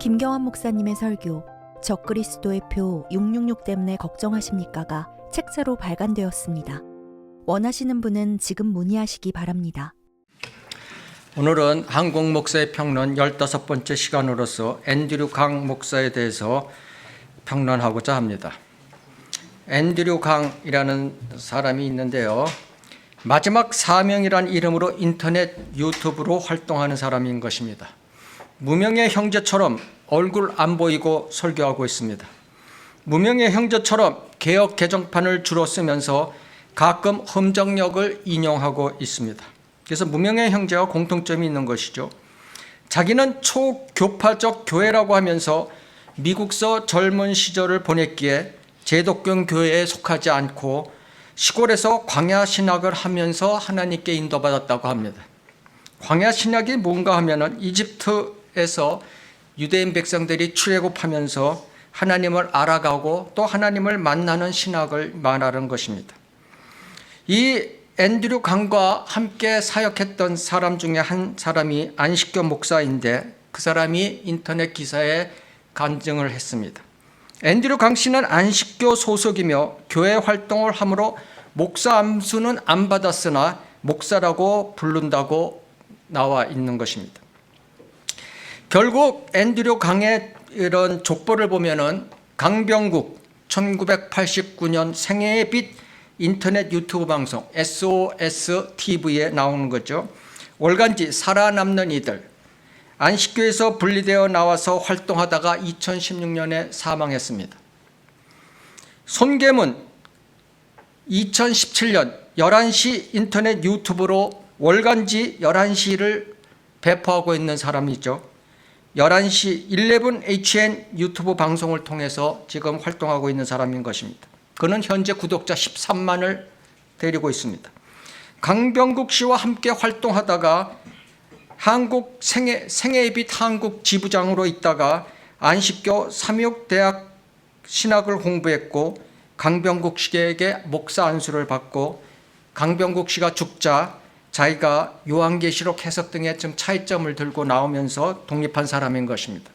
김경환 목사님의 설교 적그리스도의 표 666 때문에 걱정하십니까가 책자로 발간되었습니다. 원하시는 분은 지금 문의하시기 바랍니다. 오늘은 한국 목사의 평론 15번째 시간으로서 앤드류 강 목사에 대해서 평론하고자 합니다. 앤드류 강이라는 사람이 있는데요. 마지막 사명이라는 이름으로 인터넷 유튜브로 활동하는 사람인 것입니다. 무명의 형제처럼 얼굴 안 보이고 설교하고 있습니다. 무명의 형제처럼 개역 개정판을 주로 쓰면서 가끔 흠정역을 인용하고 있습니다. 그래서 무명의 형제와 공통점이 있는 것이죠. 자기는 초교파적 교회라고 하면서 미국서 젊은 시절을 보냈기에 제독교 교회에 속하지 않고 시골에서 광야 신학을 하면서 하나님께 인도받았다고 합니다. 광야 신학이 뭔가 하면은 이집트에서 유대인 백성들이 출애굽하면서 하나님을 알아가고 또 하나님을 만나는 신학을 말하는 것입니다. 이 앤드류 강과 함께 사역했던 사람 중에 한 사람이 안식교 목사인데 그 사람이 인터넷 기사에 간증을 했습니다. 앤드류 강 씨는 안식교 소속이며 교회 활동을 함으로 목사 암수는 안 받았으나 목사라고 부른다고 나와 있는 것입니다. 결국 앤드류 강의 이런 족보를 보면은 강병국 1989년 생애의 빛 인터넷 유튜브 방송 SOS TV에 나오는 거죠. 월간지 살아남는 이들, 안식교에서 분리되어 나와서 활동하다가 2016년에 사망했습니다. 손계문 2017년 11시 인터넷 유튜브로 월간지 11시를 배포하고 있는 사람이죠. 11시 11HN 유튜브 방송을 통해서 지금 활동하고 있는 사람인 것입니다. 그는 현재 구독자 13만을 데리고 있습니다. 강병국 씨와 함께 활동하다가 한국 생애의 빛 한국 지부장으로 있다가 안식교 삼육대학 신학을 공부했고 강병국 씨에게 목사 안수를 받고 강병국 씨가 죽자 자기가 요한계시록 해석 등의 좀 차이점을 들고 나오면서 독립한 사람인 것입니다.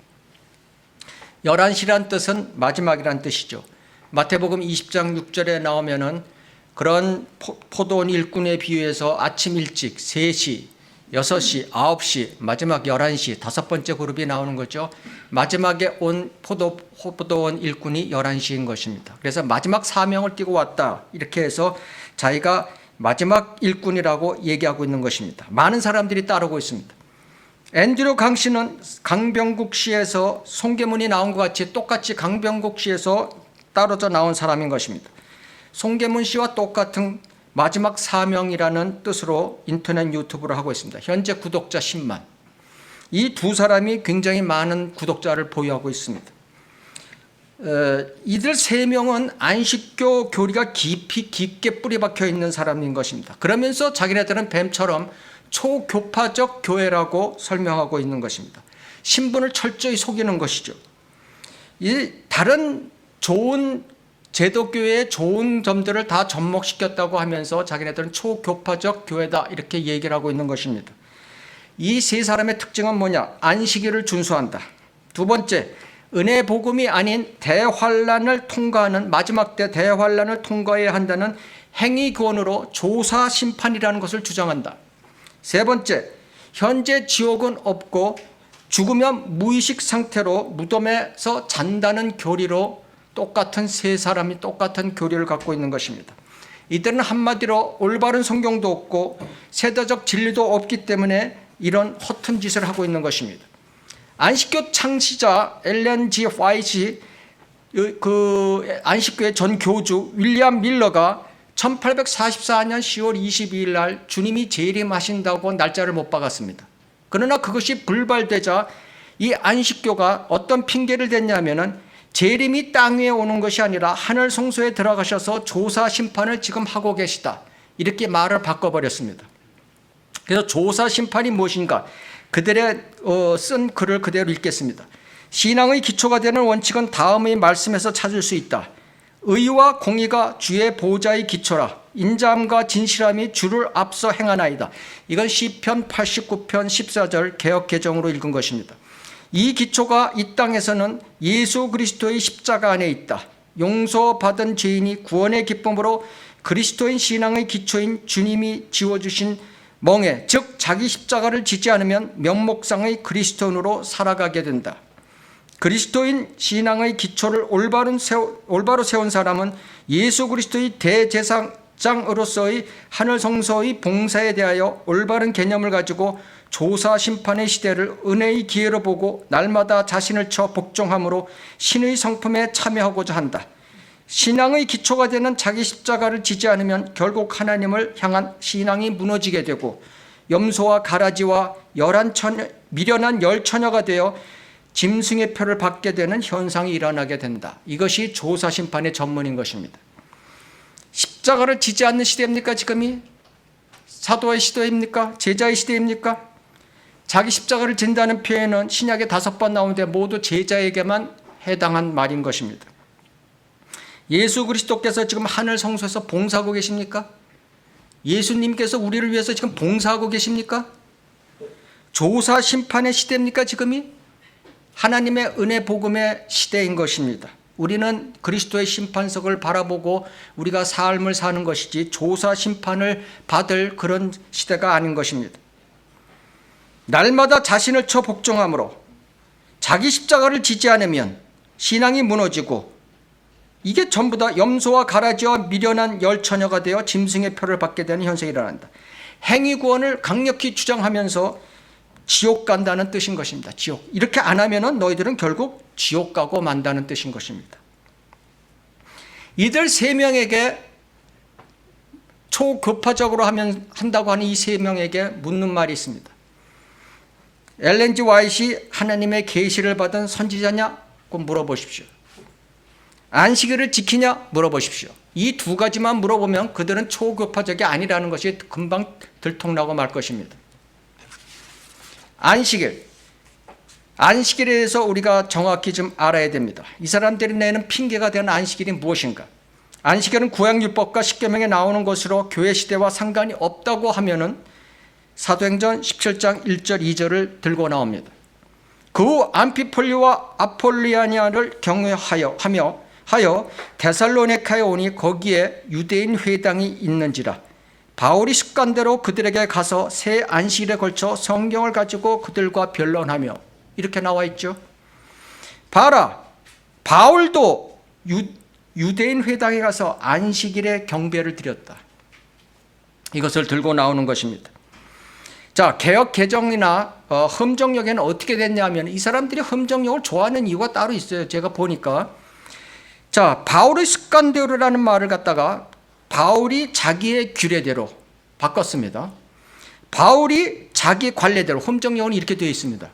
11시란 뜻은 마지막이란 뜻이죠. 마태복음 20장 6절에 나오면은 그런 포도원 일꾼에 비유해서 아침 일찍 3시, 6시, 9시, 마지막 11시, 5번째 그룹이 나오는 거죠. 마지막에 온 포도원 일꾼이 11시인 것입니다. 그래서 마지막 사명을 띠고 왔다. 이렇게 해서 자기가 마지막 일꾼이라고 얘기하고 있는 것입니다. 많은 사람들이 따르고 있습니다. 앤드류 강 씨는 강병국 씨에서 손계문이 나온 것 같이 똑같이 강병국 씨에서 따로져 나온 사람인 것입니다. 손계문 씨와 똑같은 마지막 사명이라는 뜻으로 인터넷 유튜브를 하고 있습니다. 현재 구독자 10만. 이 두 사람이 굉장히 많은 구독자를 보유하고 있습니다. 이들 세 명은 안식교 교리가 깊게 뿌리 박혀 있는 사람인 것입니다. 그러면서 자기네들은 뱀처럼 초교파적 교회라고 설명하고 있는 것입니다. 신분을 철저히 속이는 것이죠. 이 다른 좋은 제도교회의 좋은 점들을 다 접목시켰다고 하면서 자기네들은 초교파적 교회다 이렇게 얘기를 하고 있는 것입니다. 이 세 사람의 특징은 뭐냐? 안식일을 준수한다. 두 번째, 은혜 복음이 아닌 대환란을 통과하는 마지막 때 대환란을 통과해야 한다는 행위구원으로 조사 심판이라는 것을 주장한다. 세 번째, 현재 지옥은 없고 죽으면 무의식 상태로 무덤에서 잔다는 교리로 똑같은 세 사람이 똑같은 교리를 갖고 있는 것입니다. 이들은 한마디로 올바른 성경도 없고 세대적 진리도 없기 때문에 이런 허튼 짓을 하고 있는 것입니다. 안식교 창시자 엘렌 G. 화이트 그 안식교의 전 교주 윌리엄 밀러가 1844년 10월 22일 날 주님이 재림하신다고 날짜를 못 박았습니다. 그러나 그것이 불발되자 이 안식교가 어떤 핑계를 댔냐면은 재림이 땅 위에 오는 것이 아니라 하늘 성소에 들어가셔서 조사 심판을 지금 하고 계시다. 이렇게 말을 바꿔버렸습니다. 그래서 조사 심판이 무엇인가? 그들의 쓴 글을 그대로 읽겠습니다. 신앙의 기초가 되는 원칙은 다음의 말씀에서 찾을 수 있다. 의와 공의가 주의 보좌의 기초라. 인자함과 진실함이 주를 앞서 행하나이다. 이건 시편 89편 14절 개역개정으로 읽은 것입니다. 이 기초가 이 땅에서는 예수 그리스도의 십자가 안에 있다. 용서받은 죄인이 구원의 기쁨으로 그리스도인 신앙의 기초인 주님이 지워주신 멍에, 즉 자기 십자가를 지지 않으면 명목상의 그리스도인으로 살아가게 된다. 그리스도인 신앙의 기초를 올바로 세운 사람은 예수 그리스도의 대제사장으로서의 하늘 성소의 봉사에 대하여 올바른 개념을 가지고 조사 심판의 시대를 은혜의 기회로 보고 날마다 자신을 쳐 복종함으로 신의 성품에 참여하고자 한다. 신앙의 기초가 되는 자기 십자가를 지지 않으면 결국 하나님을 향한 신앙이 무너지게 되고 염소와 가라지와 미련한 열처녀가 되어 짐승의 표를 받게 되는 현상이 일어나게 된다. 이것이 조사 심판의 전문인 것입니다. 십자가를 지지 않는 시대입니까? 지금이 사도의 시대입니까? 제자의 시대입니까? 자기 십자가를 진다는 표현은 신약에 5번 나오는데 모두 제자에게만 해당한 말인 것입니다. 예수 그리스도께서 지금 하늘 성소에서 봉사하고 계십니까? 예수님께서 우리를 위해서 지금 봉사하고 계십니까? 조사 심판의 시대입니까? 지금이 하나님의 은혜 복음의 시대인 것입니다. 우리는 그리스도의 심판석을 바라보고 우리가 삶을 사는 것이지 조사 심판을 받을 그런 시대가 아닌 것입니다. 날마다 자신을 쳐 복종함으로 자기 십자가를 지지 않으면 신앙이 무너지고 이게 전부 다 염소와 가라지와 미련한 열처녀가 되어 짐승의 표를 받게 되는 현상이 일어난다. 행위구원을 강력히 주장하면서 지옥 간다는 뜻인 것입니다. 지옥. 이렇게 안 하면은 너희들은 결국 지옥 가고 만다는 뜻인 것입니다. 이들 3명에게 초급파적으로 한다고 하는 이 3명에게 묻는 말이 있습니다. 엘렌 G. 화이트이 하나님의 계시를 받은 선지자냐고 물어보십시오. 안식일을 지키냐 물어보십시오. 이 2가지만 물어보면 그들은 초급파적이 아니라는 것이 금방 들통나고 말 것입니다. 안식일에 대해서 우리가 정확히 좀 알아야 됩니다. 이 사람들이 내는 핑계가 되는 안식일이 무엇인가? 안식일은 구약율법과 십계명에 나오는 것으로 교회 시대와 상관이 없다고 하면은 사도행전 17장 1절 2절을 들고 나옵니다. 그 후 암피폴리와 아폴리아니아를 경외하여 데살로니카에 오니 거기에 유대인 회당이 있는지라 바울이 습관대로 그들에게 가서 새 안식일에 걸쳐 성경을 가지고 그들과 변론하며 이렇게 나와 있죠. 봐라, 바울도 유대인 회당에 가서 안식일에 경배를 드렸다. 이것을 들고 나오는 것입니다. 자, 개역 개정이나 흠정역에는 어떻게 됐냐면 이 사람들이 흠정역을 좋아하는 이유가 따로 있어요. 제가 보니까 자, 바울의 습관대로라는 말을 갖다가 바울이 자기의 규례대로 바꿨습니다. 바울이 자기 관례대로, 흠정역은 이렇게 되어 있습니다.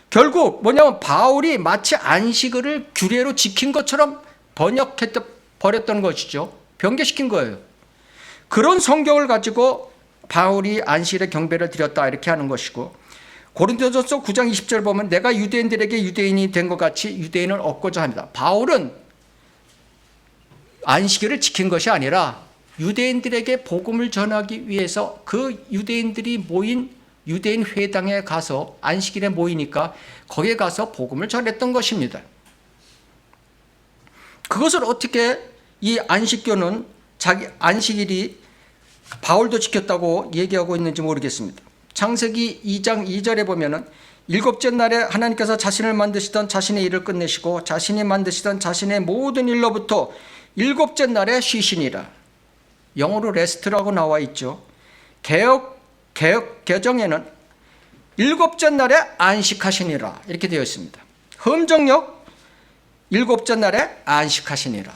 결국 뭐냐면 바울이 마치 안식일을 규례로 지킨 것처럼 버렸던 것이죠. 변개시킨 거예요. 그런 성경을 가지고 바울이 안식일에 경배를 드렸다 이렇게 하는 것이고, 고린도전서 9장 20절 보면 내가 유대인들에게 유대인이 된 것 같이 유대인을 얻고자 합니다. 바울은 안식일을 지킨 것이 아니라 유대인들에게 복음을 전하기 위해서 그 유대인들이 모인 유대인 회당에 가서 안식일에 모이니까 거기에 가서 복음을 전했던 것입니다. 그것을 어떻게 이 안식교는 자기 안식일이 바울도 지켰다고 얘기하고 있는지 모르겠습니다. 창세기 2장 2절에 보면은 일곱째 날에 하나님께서 자신을 만드시던 자신의 일을 끝내시고 자신이 만드시던 자신의 모든 일로부터 일곱째 날에 쉬시니라. 영어로 레스트라고 나와 있죠. 개역 개정에는 일곱째 날에 안식하시니라 이렇게 되어 있습니다. 흠정역 일곱째 날에 안식하시니라.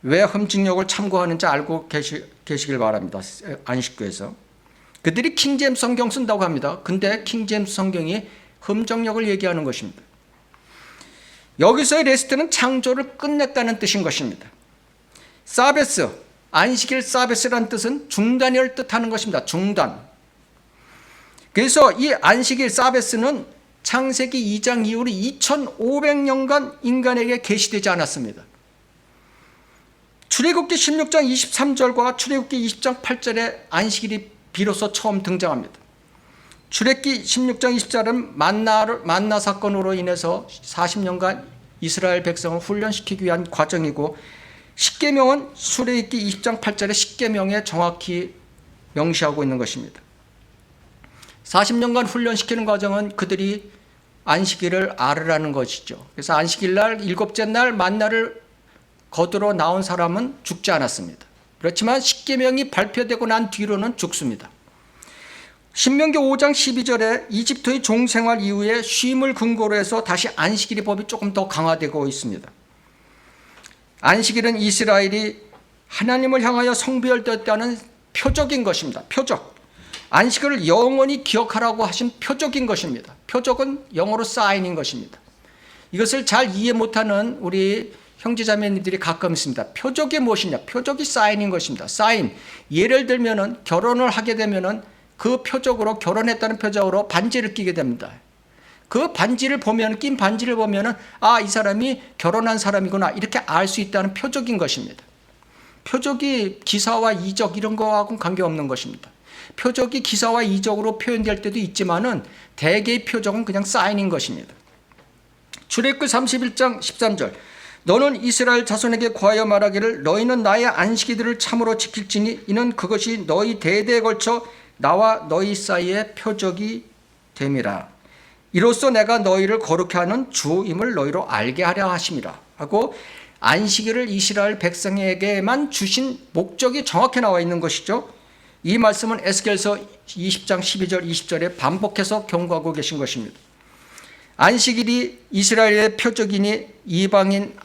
왜 흠정역을 참고하는지 알고 계시길 바랍니다. 안식교에서 그들이 킹제임스 성경 쓴다고 합니다. 근데 킹제임스 성경이 흠정역을 얘기하는 것입니다. 여기서의 레스트는 창조를 끝냈다는 뜻인 것입니다. 사베스, 안식일 사베스라는 뜻은 중단을 뜻하는 것입니다. 중단. 그래서 이 안식일 사베스는 창세기 2장 이후로 2500년간 인간에게 계시되지 않았습니다. 출애굽기 16장 23절과 출애굽기 20장 8절에 안식일이 비로소 처음 등장합니다. 출애굽기 16장 20절은 만나 사건으로 인해서 40년간 이스라엘 백성을 훈련시키기 위한 과정이고, 십계명은 출애굽기 20장 8절의 십계명에 정확히 명시하고 있는 것입니다. 40년간 훈련시키는 과정은 그들이 안식일을 알으라는 것이죠. 그래서 안식일 날 일곱째 날 만나를 거두러 나온 사람은 죽지 않았습니다. 그렇지만 십계명이 발표되고 난 뒤로는 죽습니다. 신명기 5장 12절에 이집트의 종생활 이후에 쉼을 근거로 해서 다시 안식일의 법이 조금 더 강화되고 있습니다. 안식일은 이스라엘이 하나님을 향하여 성별되었다는 표적인 것입니다. 표적. 안식일을 영원히 기억하라고 하신 표적인 것입니다. 표적은 영어로 사인인 것입니다. 이것을 잘 이해 못하는 우리 형제자매님들이 가끔 있습니다. 표적이 무엇이냐? 표적이 사인인 것입니다. 사인. 예를 들면은 결혼을 하게 되면은 그 표적으로, 결혼했다는 표적으로 반지를 끼게 됩니다. 그 반지를 보면, 낀 반지를 보면은 아, 이 사람이 결혼한 사람이구나, 이렇게 알 수 있다는 표적인 것입니다. 표적이 기사와 이적 이런 거하고는 관계없는 것입니다. 표적이 기사와 이적으로 표현될 때도 있지만은 대개의 표적은 그냥 사인인 것입니다. 출애굽기 31장 13절, 너는 이스라엘 자손에게 구하여 말하기를 너희는 나의 안식일들을 참으로 지킬지니 이는 그것이 너희 대대에 걸쳐 나와 너희 사이의 표적이 됨이라. 이로써 내가 너희를 거룩해 하는 주임을 너희로 알게 하려 하심이라 하고, 안식일을 이스라엘 백성에게만 주신 목적이 정확히 나와 있는 것이죠. 이 말씀은 에스겔서 20장 12절 20절에 반복해서 경고하고 계신 것입니다. 안식일이 이스라엘의 표적이니 이방인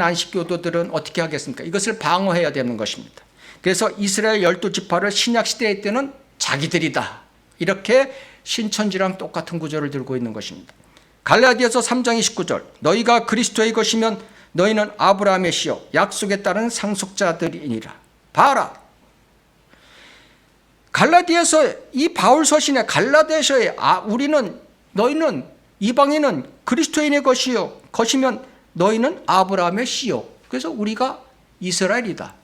안식교도들은 어떻게 하겠습니까? 이것을 방어해야 되는 것입니다. 그래서 이스라엘 12지파를 신약시대의 때는 자기들이다, 이렇게 신천지랑 똑같은 구조를 들고 있는 것입니다. 갈라디아서 3장 29절, 너희가 그리스도의 것이면 너희는 아브라함의 씨요 약속에 따른 상속자들이니라. 봐라, 갈라디아서 이 바울 서신에 갈라디아서에 너희는 이방인은 그리스도인의 것이면 너희는 아브라함의 씨요, 그래서 우리가 이스라엘이다,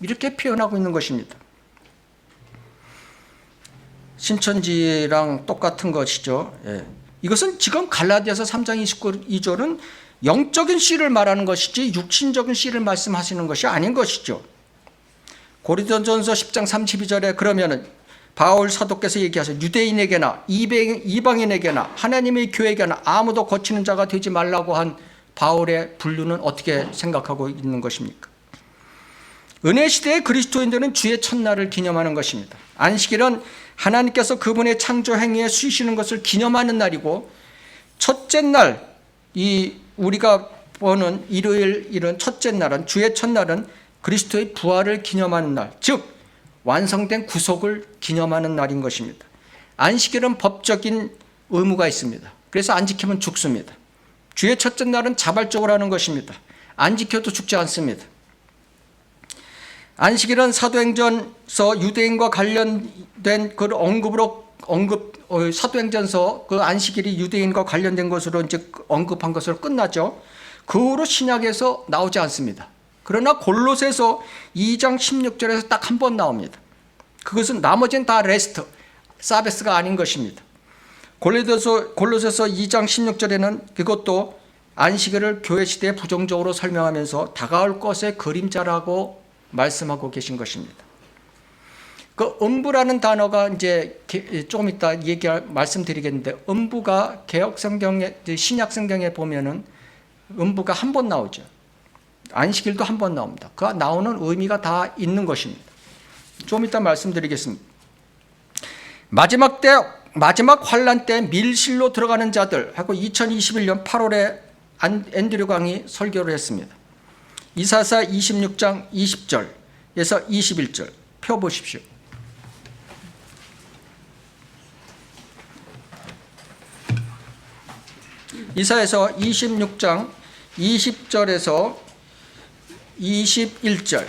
이렇게 표현하고 있는 것입니다. 신천지랑 똑같은 것이죠. 예. 이것은 지금 갈라디아서 3장 22절은 영적인 씨를 말하는 것이지 육신적인 씨를 말씀하시는 것이 아닌 것이죠. 고린도전서 10장 32절에 그러면은 바울 사도께서 얘기하세요. 유대인에게나 이방인에게나 하나님의 교회에게나 아무도 거치는 자가 되지 말라고 한 바울의 분류는 어떻게 생각하고 있는 것입니까? 은혜 시대의 그리스도인들은 주의 첫날을 기념하는 것입니다. 안식일은 하나님께서 그분의 창조 행위에 쉬시는 것을 기념하는 날이고, 첫째 날, 우리가 보는 일요일은 첫째 날은, 주의 첫날은 그리스도의 부활을 기념하는 날, 즉 완성된 구속을 기념하는 날인 것입니다. 안식일은 법적인 의무가 있습니다. 그래서 안 지키면 죽습니다. 주의 첫째 날은 자발적으로 하는 것입니다. 안 지켜도 죽지 않습니다. 안식일은 사도행전서 유대인과 관련된 그 사도행전서 그 안식일이 유대인과 관련된 것으로 이제 언급한 것으로 끝나죠. 그 후로 신약에서 나오지 않습니다. 그러나 골로새서 2장 16절에서 딱 한 번 나옵니다. 그것은 나머지는 다 레스트, 사베스가 아닌 것입니다. 골로새서 2장 16절에는 그것도 안식일을 교회 시대에 부정적으로 설명하면서 다가올 것의 그림자라고 말씀하고 계신 것입니다. 그 음부라는 단어가 이제 조금 이따 말씀드리겠는데, 음부가 개혁 성경에, 신약 성경에 보면은 음부가 한 번 나오죠. 안식일도 한 번 나옵니다. 그 나오는 의미가 다 있는 것입니다. 좀 이따 말씀드리겠습니다. 마지막 환란 때 밀실로 들어가는 자들 하고 2021년 8월에 앤드류 강이 설교를 했습니다. 이사야 26장 20절에서 21절 펴보십시오. 이사야서 26장 20절에서 21절.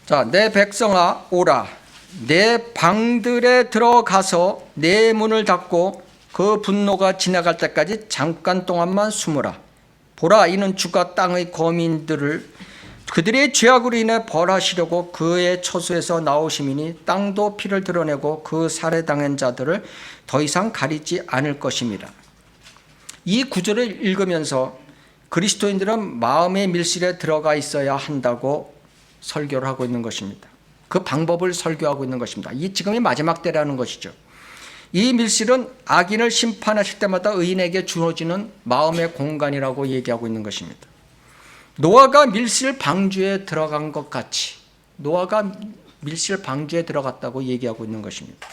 자, 내 백성아 오라, 내 방들에 들어가서 내 문을 닫고 그 분노가 지나갈 때까지 잠깐 동안만 숨으라. 보라, 이는 주가 땅의 거민들을 그들의 죄악으로 인해 벌하시려고 그의 처소에서 나오심이니 땅도 피를 드러내고 그 살해당한 자들을 더 이상 가리지 않을 것입니다. 이 구절을 읽으면서 그리스도인들은 마음의 밀실에 들어가 있어야 한다고 설교를 하고 있는 것입니다. 그 방법을 설교하고 있는 것입니다. 이 지금이 마지막 때라는 것이죠. 이 밀실은 악인을 심판하실 때마다 의인에게 주어지는 마음의 공간이라고 얘기하고 있는 것입니다. 노아가 밀실 방주에 들어간 것 같이 노아가 밀실 방주에 들어갔다고 얘기하고 있는 것입니다.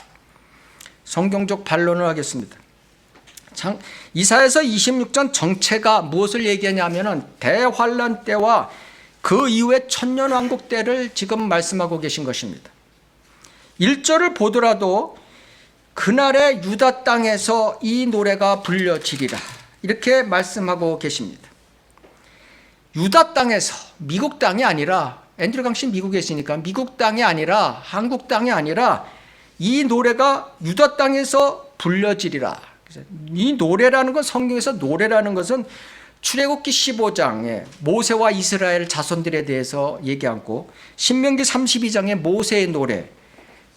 성경적 반론을 하겠습니다. 이사야서 26장 정체가 무엇을 얘기하냐면은 대환란 때와 그 이후의 천년왕국 때를 지금 말씀하고 계신 것입니다. 1절을 보더라도 그날의 유다 땅에서 이 노래가 불려지리라 이렇게 말씀하고 계십니다. 유다 땅에서, 미국 땅이 아니라, 앤드류 강 씨 미국에 있으니까 미국 땅이 아니라, 한국 땅이 아니라 이 노래가 유다 땅에서 불려지리라. 이 노래라는 건, 성경에서 노래라는 것은 출애굽기 15장에 모세와 이스라엘 자손들에 대해서 얘기하고, 신명기 32장에 모세의 노래,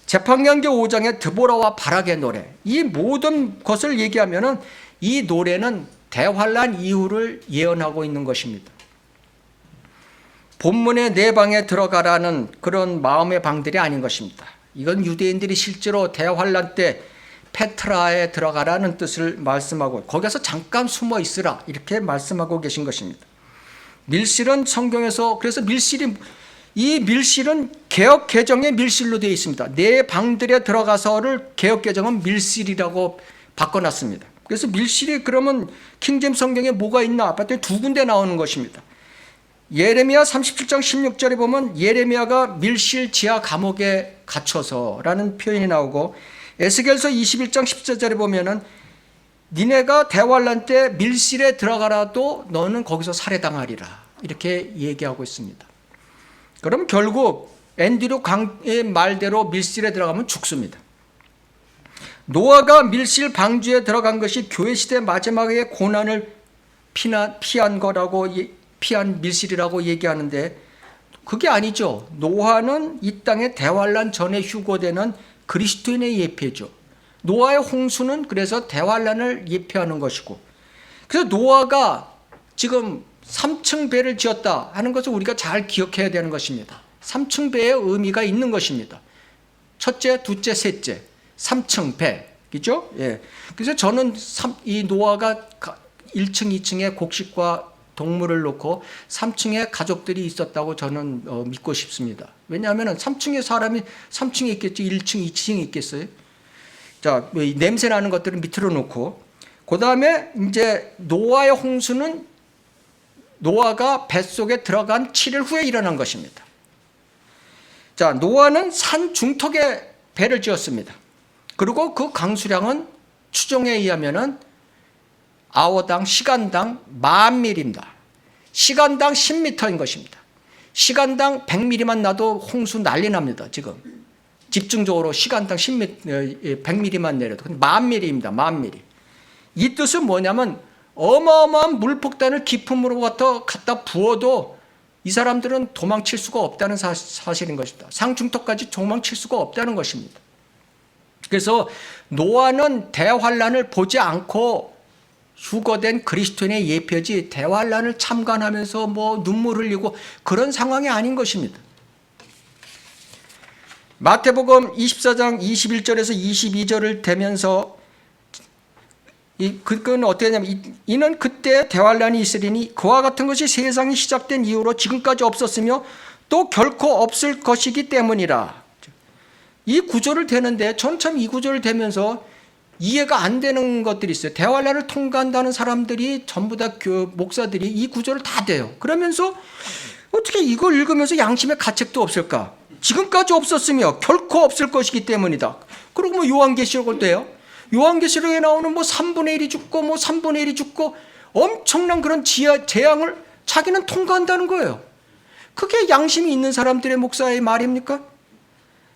재판관기 5장에 드보라와 바락의 노래, 이 모든 것을 얘기하면은 이 노래는 대환란 이후를 예언하고 있는 것입니다. 본문의 내 방에 들어가라는 그런 마음의 방들이 아닌 것입니다. 이건 유대인들이 실제로 대환란 때 페트라에 들어가라는 뜻을 말씀하고 거기서 잠깐 숨어 있으라 이렇게 말씀하고 계신 것입니다. 밀실은 성경에서 그래서 이 밀실은 개역 개정의 밀실로 되어 있습니다. 내 방들에 들어가서를 개역 개정은 밀실이라고 바꿔놨습니다. 그래서 밀실이 그러면 킹제임스 성경에 뭐가 있나 봤더니 두 군데 나오는 것입니다. 예레미야 37장 16절에 보면 예레미야가 밀실 지하 감옥에 갇혀서라는 표현이 나오고, 에스겔서 21장 14절에 보면은 니네가 대환란 때 밀실에 들어가라도 너는 거기서 살해당하리라 이렇게 얘기하고 있습니다. 그럼 결국 앤드류 강의 말대로 밀실에 들어가면 죽습니다. 노아가 밀실 방주에 들어간 것이 교회 시대 마지막에 고난을 피한 거라고 피한 밀실이라고 얘기하는데 그게 아니죠. 노아는 이 땅에 대환란 전에 휴거되는 그리스도인의 예표죠. 노아의 홍수는 그래서 대환란을 예표하는 것이고, 그래서 노아가 지금 3층 배를 지었다 하는 것을 우리가 잘 기억해야 되는 것입니다. 3층 배의 의미가 있는 것입니다. 첫째, 둘째, 셋째, 3층 배, 그죠? 예. 그래서 저는 이 노아가 1층, 2층에 곡식과 동물을 놓고 3층에 가족들이 있었다고 저는 믿고 싶습니다. 왜냐하면 3층에 사람이 3층에 있겠죠. 1층, 2층에 있겠어요. 자, 냄새 나는 것들을 밑으로 놓고, 그 다음에 이제 노아의 홍수는 노아가 뱃속에 들어간 7일 후에 일어난 것입니다. 자, 노아는 산 중턱에 배를 지었습니다. 그리고 그 강수량은 추정에 의하면은 아워당 시간당 10,000밀입니다. 시간당 10m인 것입니다. 시간당 100mm만 나도 홍수 난리 납니다. 지금 집중적으로 시간당 100mm만 내려도 10,000mm입니다. 10,000mm. 이 뜻은 뭐냐면 어마어마한 물폭탄을 깊음으로부터 갖다 부어도 이 사람들은 도망칠 수가 없다는 사실인 것입니다. 상중턱까지 도망칠 수가 없다는 것입니다. 그래서 노아는 대환란을 보지 않고 휴거된 그리스도인의 예표지 대환란을 참관하면서 뭐 눈물 흘리고 그런 상황이 아닌 것입니다. 마태복음 24장 21절에서 22절을 대면서 그건 어떻게 하냐면 이는 그때 대환란이 있으리니 그와 같은 것이 세상이 시작된 이후로 지금까지 없었으며 또 결코 없을 것이기 때문이라. 이 구절을 대는데 저는 참 이 구절을 대면서 이해가 안 되는 것들이 있어요. 대환란을 통과한다는 사람들이 전부 다 목사들이 이 구절을 다 대요. 그러면서 어떻게 이걸 읽으면서 양심의 가책도 없을까? 지금까지 없었으며 결코 없을 것이기 때문이다. 그리고 뭐 요한계시록을 대요. 요한계시록에 나오는 뭐 3분의 1이 죽고 뭐 3분의 1이 죽고 엄청난 그런 재앙을 자기는 통과한다는 거예요. 그게 양심이 있는 사람들의 목사의 말입니까?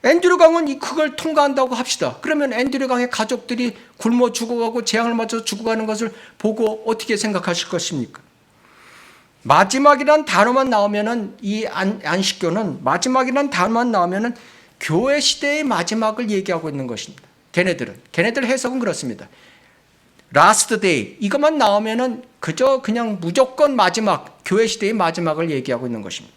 앤드류 강은 그걸 통과한다고 합시다. 그러면 앤드류 강의 가족들이 굶어 죽어가고 재앙을 맞아서 죽어가는 것을 보고 어떻게 생각하실 것입니까? 마지막이란 단어만 나오면은 이 안식교는 마지막이란 단어만 나오면은 교회 시대의 마지막을 얘기하고 있는 것입니다. 걔네들 해석은 그렇습니다. Last day 이것만 나오면은 그냥 무조건 마지막, 교회 시대의 마지막을 얘기하고 있는 것입니다.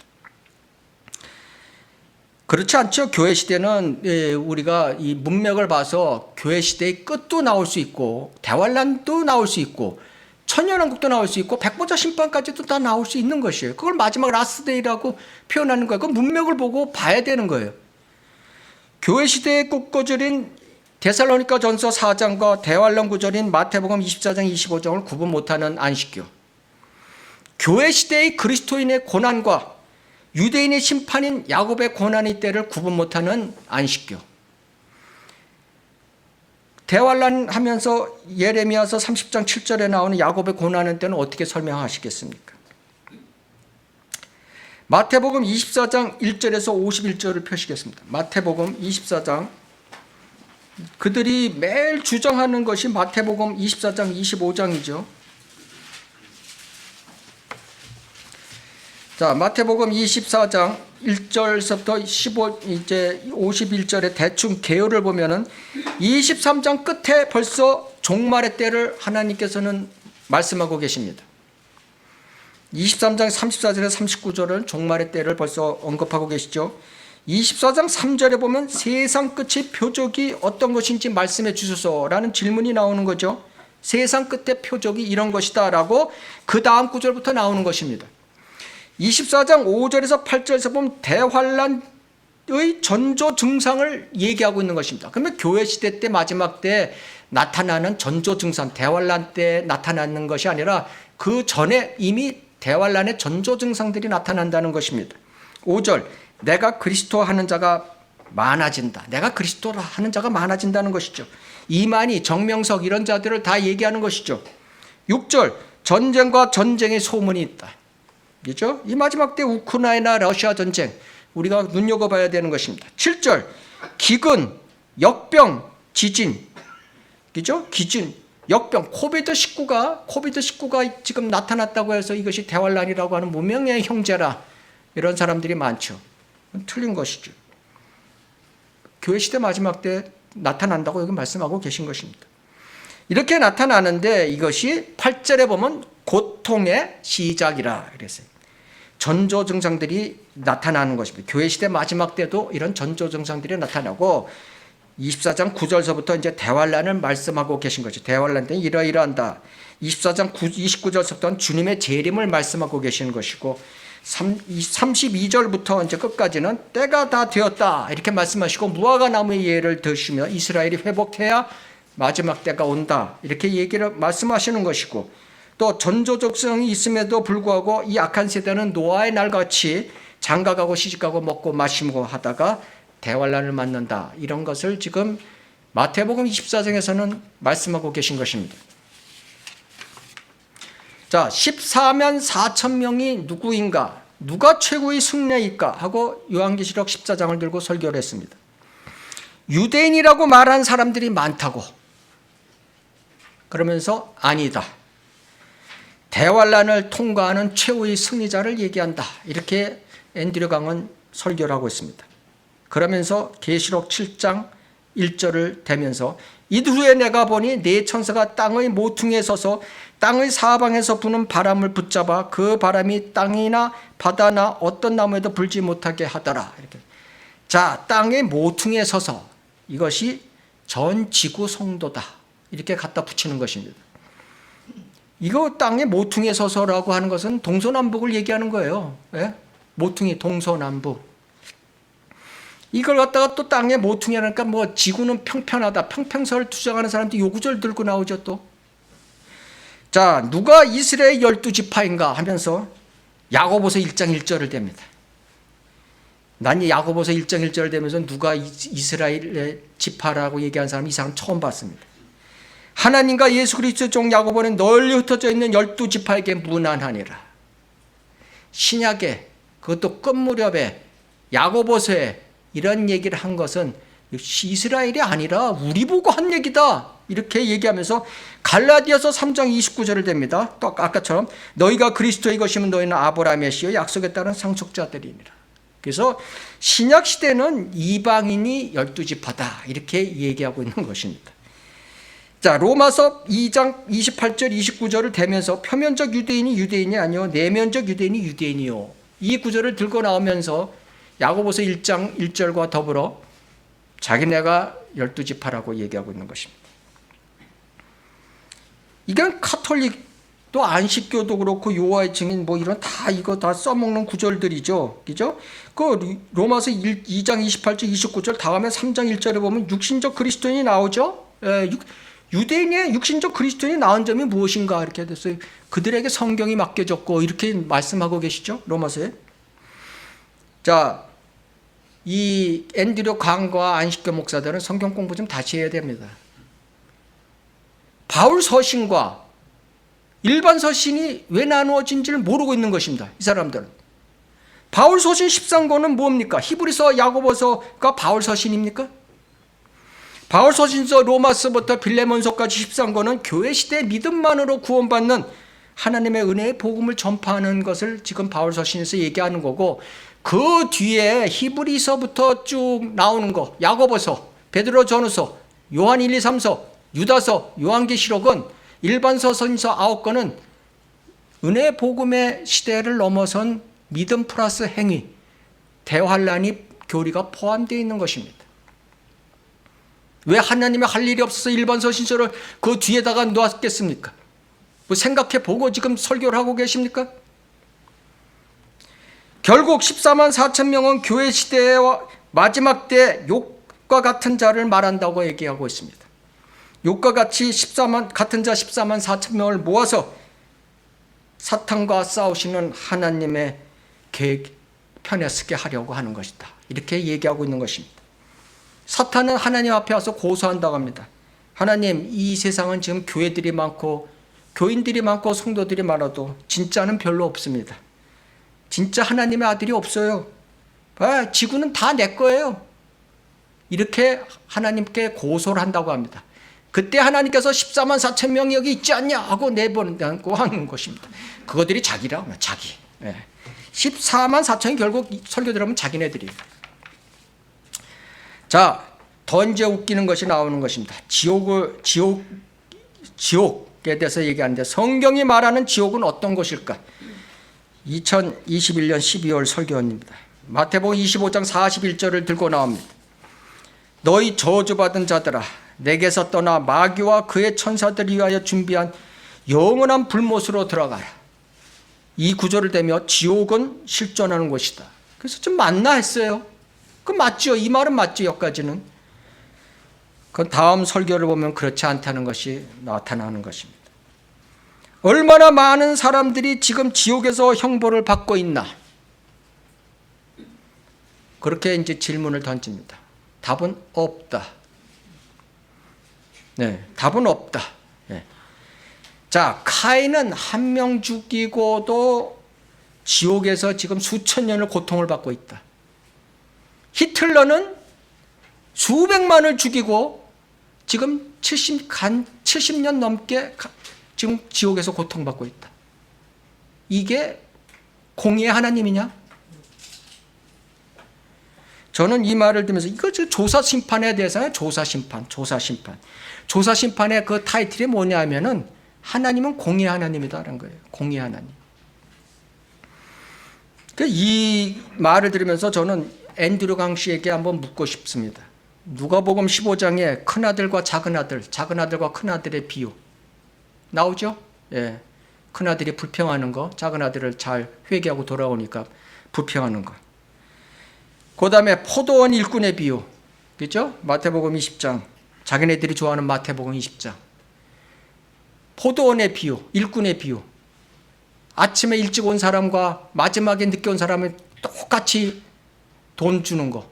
그렇지 않죠. 교회 시대는 우리가 이 문맥을 봐서 교회 시대의 끝도 나올 수 있고 대환란도 나올 수 있고 천년왕국도 나올 수 있고 백보자 심판까지도 다 나올 수 있는 것이에요. 그걸 마지막 라스트 데이라고 표현하는 거예요. 그 문맥을 보고 봐야 되는 거예요. 교회 시대의 꽃구절인 데살로니가 전서 4장과 대환란 구절인 마태복음 24장 25장을 구분 못하는 안식교, 교회 시대의 그리스도인의 고난과 유대인의 심판인 야곱의 고난의 때를 구분 못하는 안식교, 대환란 하면서 예레미야서 30장 7절에 나오는 야곱의 고난의 때는 어떻게 설명하시겠습니까? 마태복음 24장 1절에서 51절을 펴시겠습니다. 마태복음 24장, 그들이 매일 주장하는 것이 마태복음 24장 25장이죠. 자, 마태복음 24장 1절서부터 51절에 대충 개요를 보면은 23장 끝에 벌써 종말의 때를 하나님께서는 말씀하고 계십니다. 23장 34절에서 39절은 종말의 때를 벌써 언급하고 계시죠. 24장 3절에 보면 세상 끝의 표적이 어떤 것인지 말씀해 주소서라는 질문이 나오는 거죠. 세상 끝의 표적이 이런 것이다 라고 그 다음 구절부터 나오는 것입니다. 24장 5절에서 8절에서 보면 대환란의 전조 증상을 얘기하고 있는 것입니다. 그러면 교회 시대 때 마지막 때 나타나는 전조 증상, 대환란 때 나타나는 것이 아니라 그 전에 이미 대환란의 전조 증상들이 나타난다는 것입니다. 5절, 내가 그리스도 하는 자가 많아진다. 내가 그리스도라 하는 자가 많아진다는 것이죠. 이만희, 정명석 이런 자들을 다 얘기하는 것이죠. 6절, 전쟁과 전쟁의 소문이 있다. 그죠? 이 마지막 때 우크라이나 러시아 전쟁 우리가 눈여겨봐야 되는 것입니다. 7절, 기근, 역병, 지진, 그죠? 기진, 역병, 코비드19가 지금 나타났다고 해서 이것이 대환란이라고 하는 무명의 형제라 이런 사람들이 많죠. 틀린 것이죠. 교회 시대 마지막 때 나타난다고 여기 말씀하고 계신 것입니다. 이렇게 나타나는데 이것이 8절에 보면 고통의 시작이라 그랬어요. 전조 증상들이 나타나는 것입니다. 교회 시대 마지막 때도 이런 전조 증상들이 나타나고 24장 9절서부터 이제 대환란을 말씀하고 계신 거죠. 대환란 때는 이러이러한다. 24장 29절서부터는 주님의 재림을 말씀하고 계시는 것이고 32절부터 이제 끝까지는 때가 다 되었다 이렇게 말씀하시고 무화과 나무의 예를 드시며 이스라엘이 회복해야 마지막 때가 온다 이렇게 얘기를 말씀하시는 것이고 또 전조적성이 있음에도 불구하고 이 악한 세대는 노아의 날같이 장가가고 시집가고 먹고 마시고 하다가 대환란을 맞는다 이런 것을 지금 마태복음 24장에서는 말씀하고 계신 것입니다. 자, 14만 4천 명이 누구인가, 누가 최고의 승려일까 하고 요한계시록 14장을 들고 설교를 했습니다. 유대인이라고 말한 사람들이 많다고 그러면서 아니다. 대환란을 통과하는 최후의 승리자를 얘기한다. 이렇게 앤드류 강은 설교를 하고 있습니다. 그러면서 계시록 7장 1절을 대면서 이들 후에 내가 보니 네 천사가 땅의 모퉁이에 서서 땅의 사방에서 부는 바람을 붙잡아 그 바람이 땅이나 바다나 어떤 나무에도 불지 못하게 하더라. 이렇게. 자, 땅의 모퉁이에 서서 이것이 전 지구 성도다. 이렇게 갖다 붙이는 것입니다. 이거 땅의 모퉁이에 서서라고 하는 것은 동서남북을 얘기하는 거예요. 예? 모퉁이 동서남북. 이걸 갖다가 또 땅에 모퉁이라니까 뭐 지구는 평평하다. 평평설을 주장하는 사람들이 요 구절 들고 나오죠 또. 자, 누가 이스라엘 12지파인가 하면서 야고보서 1장 1절을 댑니다. 난 야고보서 1장 1절을 대면서 누가 이스라엘의 지파라고 얘기하는 사람 이 사람 처음 봤습니다. 하나님과 예수 그리스도의 종 야고보는 널리 흩어져 있는 12지파에게 무난하니라. 신약에 그것도 끝 무렵에 야고보서에 이런 얘기를 한 것은 이스라엘이 아니라 우리 보고 한 얘기다. 이렇게 얘기하면서 갈라디아서 3장 29절을 됩니다. 또 아까처럼 너희가 그리스도의 것이면 너희는 아브라함의 씨요 약속에 따른 상속자들이니라. 그래서 신약 시대는 이방인이 12지파다 이렇게 얘기하고 있는 것입니다. 자, 로마서 2장 28절 29절을 대면서 표면적 유대인이 유대인이 아니요 내면적 유대인이 유대인이요, 이 구절을 들고 나오면서 야고보서 1장 1절과 더불어 자기네가 12지파라고 얘기하고 있는 것입니다. 이건 카톨릭도 안식교도 그렇고 요하의 증인 뭐 이런 다 이거 다 써먹는 구절들이죠. 그죠? 그 로마서 2장 28절 29절 다음에 3장 1절에 보면 육신적 그리스도인이 나오죠. 유대인의 육신적 그리스도인이 나온 점이 무엇인가 이렇게 됐어요. 그들에게 성경이 맡겨졌고 이렇게 말씀하고 계시죠. 로마서에. 자, 이 앤드류 강과 안식교 목사들은 성경 공부 좀 다시 해야 됩니다. 바울 서신과 일반 서신이 왜 나누어진지를 모르고 있는 것입니다. 이 사람들은. 바울 서신 13권은 뭡니까? 히브리서, 야고보서가 바울 서신입니까? 바울 서신서, 로마서부터 빌레몬서까지 13권은 교회 시대 믿음만으로 구원받는 하나님의 은혜의 복음을 전파하는 것을 지금 바울 서신에서 얘기하는 거고, 그 뒤에 히브리서부터 쭉 나오는 거, 야고보서, 베드로 전후서, 요한 1, 2, 3서, 유다서, 요한계시록은 일반 서신서 9권은 은혜의 복음의 시대를 넘어선 믿음 플러스 행위, 대환란이 교리가 포함되어 있는 것입니다. 왜 하나님의 할 일이 없어서 일반 서신서를 그 뒤에다가 놓았겠습니까? 뭐 생각해 보고 지금 설교를 하고 계십니까? 결국 14만 4천 명은 교회 시대와 마지막 때 욕과 같은 자를 말한다고 얘기하고 있습니다. 욕과 같이 같은 자 14만 4천 명을 모아서 사탄과 싸우시는 하나님의 계획 편에 서게 하려고 하는 것이다. 이렇게 얘기하고 있는 것입니다. 사탄은 하나님 앞에 와서 고소한다고 합니다. 하나님, 이 세상은 지금 교회들이 많고 교인들이 많고 성도들이 많아도 진짜는 별로 없습니다. 진짜 하나님의 아들이 없어요. 지구는 다 내 거예요. 이렇게 하나님께 고소를 한다고 합니다. 그때 하나님께서 14만 4천 명이 여기 있지 않냐 하고 내보낸다고 하는 것입니다. 그거들이 자기라고 하면 자기. 14만 4천이 결국 설교 들으면 자기네들이에요. 자, 더 이제 웃기는 것이 나오는 것입니다. 지옥에 대해서 얘기하는데 성경이 말하는 지옥은 어떤 것일까? 2021년 12월 설교입니다. 마태복음 25장 41절을 들고 나옵니다. 너희 저주받은 자들아, 내게서 떠나 마귀와 그의 천사들을 위하여 준비한 영원한 불못으로 들어가라. 이 구절을 대며 지옥은 실존하는 곳이다. 그래서 좀 맞나 했어요. 그 맞죠. 이 말은 맞죠. 여기까지는. 그 다음 설교를 보면 그렇지 않다는 것이 나타나는 것입니다. 얼마나 많은 사람들이 지금 지옥에서 형벌을 받고 있나? 그렇게 이제 질문을 던집니다. 답은 없다. 네, 답은 없다. 네. 자, 카인은 한 명 죽이고도 지옥에서 지금 수천 년을 고통을 받고 있다. 히틀러는 수백만을 죽이고 지금 70년 넘게 지금 지옥에서 고통받고 있다. 이게 공의의 하나님이냐? 저는 이 말을 들으면서 이거 조사 심판에 대해서는 조사 심판의 그 타이틀이 뭐냐면은 하나님은 공의의 하나님이다라는 거예요. 공의의 하나님. 이 말을 들으면서 저는 앤드류 강 씨에게 한번 묻고 싶습니다. 누가복음 15장에 큰아들과 작은아들과 큰아들의 비유 나오죠? 예. 큰아들이 불평하는 거, 작은아들을 잘 회개하고 돌아오니까 불평하는 거. 그 다음에 포도원 일꾼의 비유, 그죠? 마태복음 20장, 자기네들이 좋아하는 마태복음 20장. 포도원의 비유, 일꾼의 비유. 아침에 일찍 온 사람과 마지막에 늦게 온 사람을 똑같이 돈 주는 거,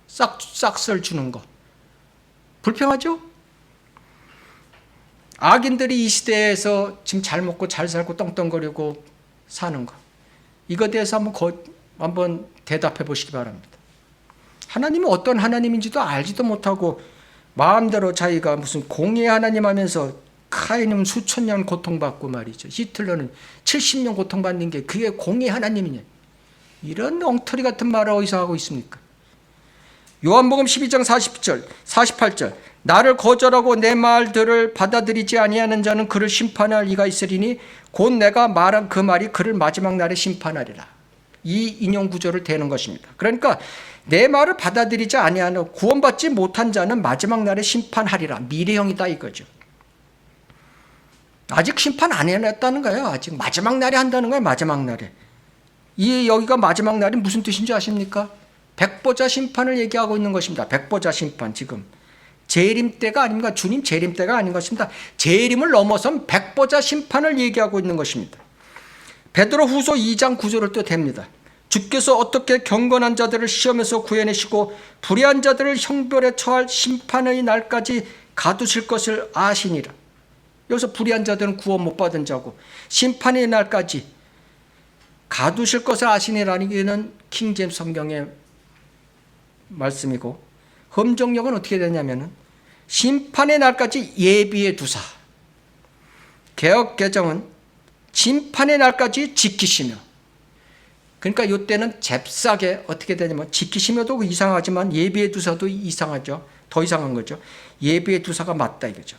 싹쓸 주는 거. 불평하죠? 악인들이 이 시대에서 지금 잘 먹고 잘 살고 떵떵거리고 사는 거. 이거에 대해서 한번 대답해 보시기 바랍니다. 하나님이 어떤 하나님인지도 알지도 못하고 마음대로 자기가 무슨 공의 하나님 하면서 카인은 수천 년 고통받고 말이죠. 히틀러는 70년 고통받는 게 그게 공의 하나님이냐. 이런 엉터리 같은 말을 어디서 하고 있습니까? 요한복음 12장 40절, 48절. 나를 거절하고 내 말들을 받아들이지 아니하는 자는 그를 심판할 이가 있으리니 곧 내가 말한 그 말이 그를 마지막 날에 심판하리라. 이 인용 구조를 대는 것입니다. 그러니까 내 말을 받아들이지 아니하는 구원받지 못한 자는 마지막 날에 심판하리라. 미래형이다 이거죠. 아직 심판 안 해놨다는 거예요. 아직 마지막 날에 한다는 거예요. 마지막 날에. 여기가 마지막 날이 무슨 뜻인지 아십니까? 백보자 심판을 얘기하고 있는 것입니다. 백보자 심판 지금. 재림 때가 아닙니까? 주님 재림 때가 아닌 것입니다. 재림을 넘어선 백보자 심판을 얘기하고 있는 것입니다. 베드로 후서 2장 9절을 또 댑니다. 주께서 어떻게 경건한 자들을 시험에서 구해내시고 불의한 자들을 형벌에 처할 심판의 날까지 가두실 것을 아시니라. 여기서 불의한 자들은 구원 못 받은 자고 심판의 날까지 가두실 것을 아시니라는 게는 킹제임스 성경의 말씀이고, 험정역은 어떻게 되냐면은 심판의 날까지 예비해 두사. 개역 개정은 심판의 날까지 지키시며. 그러니까 이때는 잽싸게 어떻게 되냐면 지키시며도 이상하지만 예비해 두사도 이상하죠. 더 이상한 거죠. 예비해 두사가 맞다 이거죠.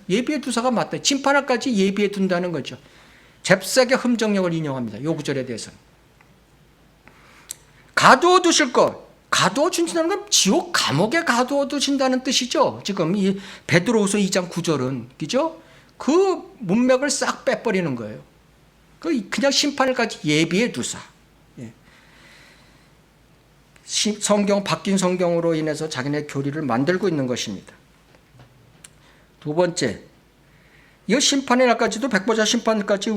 예비해 두사가 맞다. 심판날까지 예비해 둔다는 거죠. 잽싸게 험정역을 인용합니다. 요 구절에 대해서는. 가두어 두실 것. 가두어 주신다는 건 지옥 감옥에 가두어 두신다는 뜻이죠. 지금 이 베드로후서 2장 9절은 그죠? 그 문맥을 싹 빼버리는 거예요. 그냥 심판을까지 예비해 두사. 성경 바뀐 성경으로 인해서 자기네 교리를 만들고 있는 것입니다. 두 번째, 이 심판의 날까지도 백보자 심판까지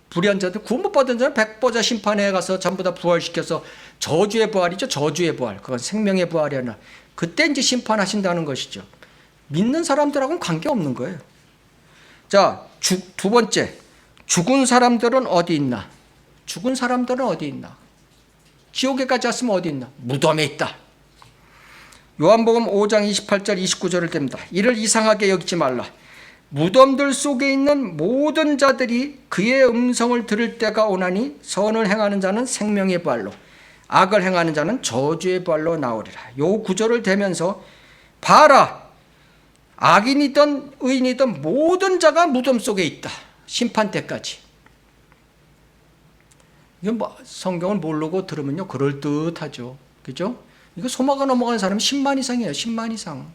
불의한 자들, 구원 못 받은 자는 백보자 심판에 가서 전부 다 부활시켜서 저주의 부활이죠. 저주의 부활. 그건 생명의 부활이 아니라 그때 이제 심판하신다는 것이죠. 믿는 사람들하고는 관계없는 거예요. 자, 두 번째, 죽은 사람들은 어디 있나? 죽은 사람들은 어디 있나? 지옥에까지 왔으면 어디 있나? 무덤에 있다. 요한복음 5장 28절 29절을 댑니다. 이를 이상하게 여기지 말라. 무덤들 속에 있는 모든 자들이 그의 음성을 들을 때가 오나니 선을 행하는 자는 생명의 부활로 악을 행하는 자는 저주의 부활로 나오리라. 요 구절을 대면서 봐라. 악인이든 의인이든 모든 자가 무덤 속에 있다. 심판 때까지. 이건 성경을 모르고 들으면요 그럴듯하죠. 그죠? 이거 소마가 넘어가는 사람이 10만 이상이에요. 10만 이상.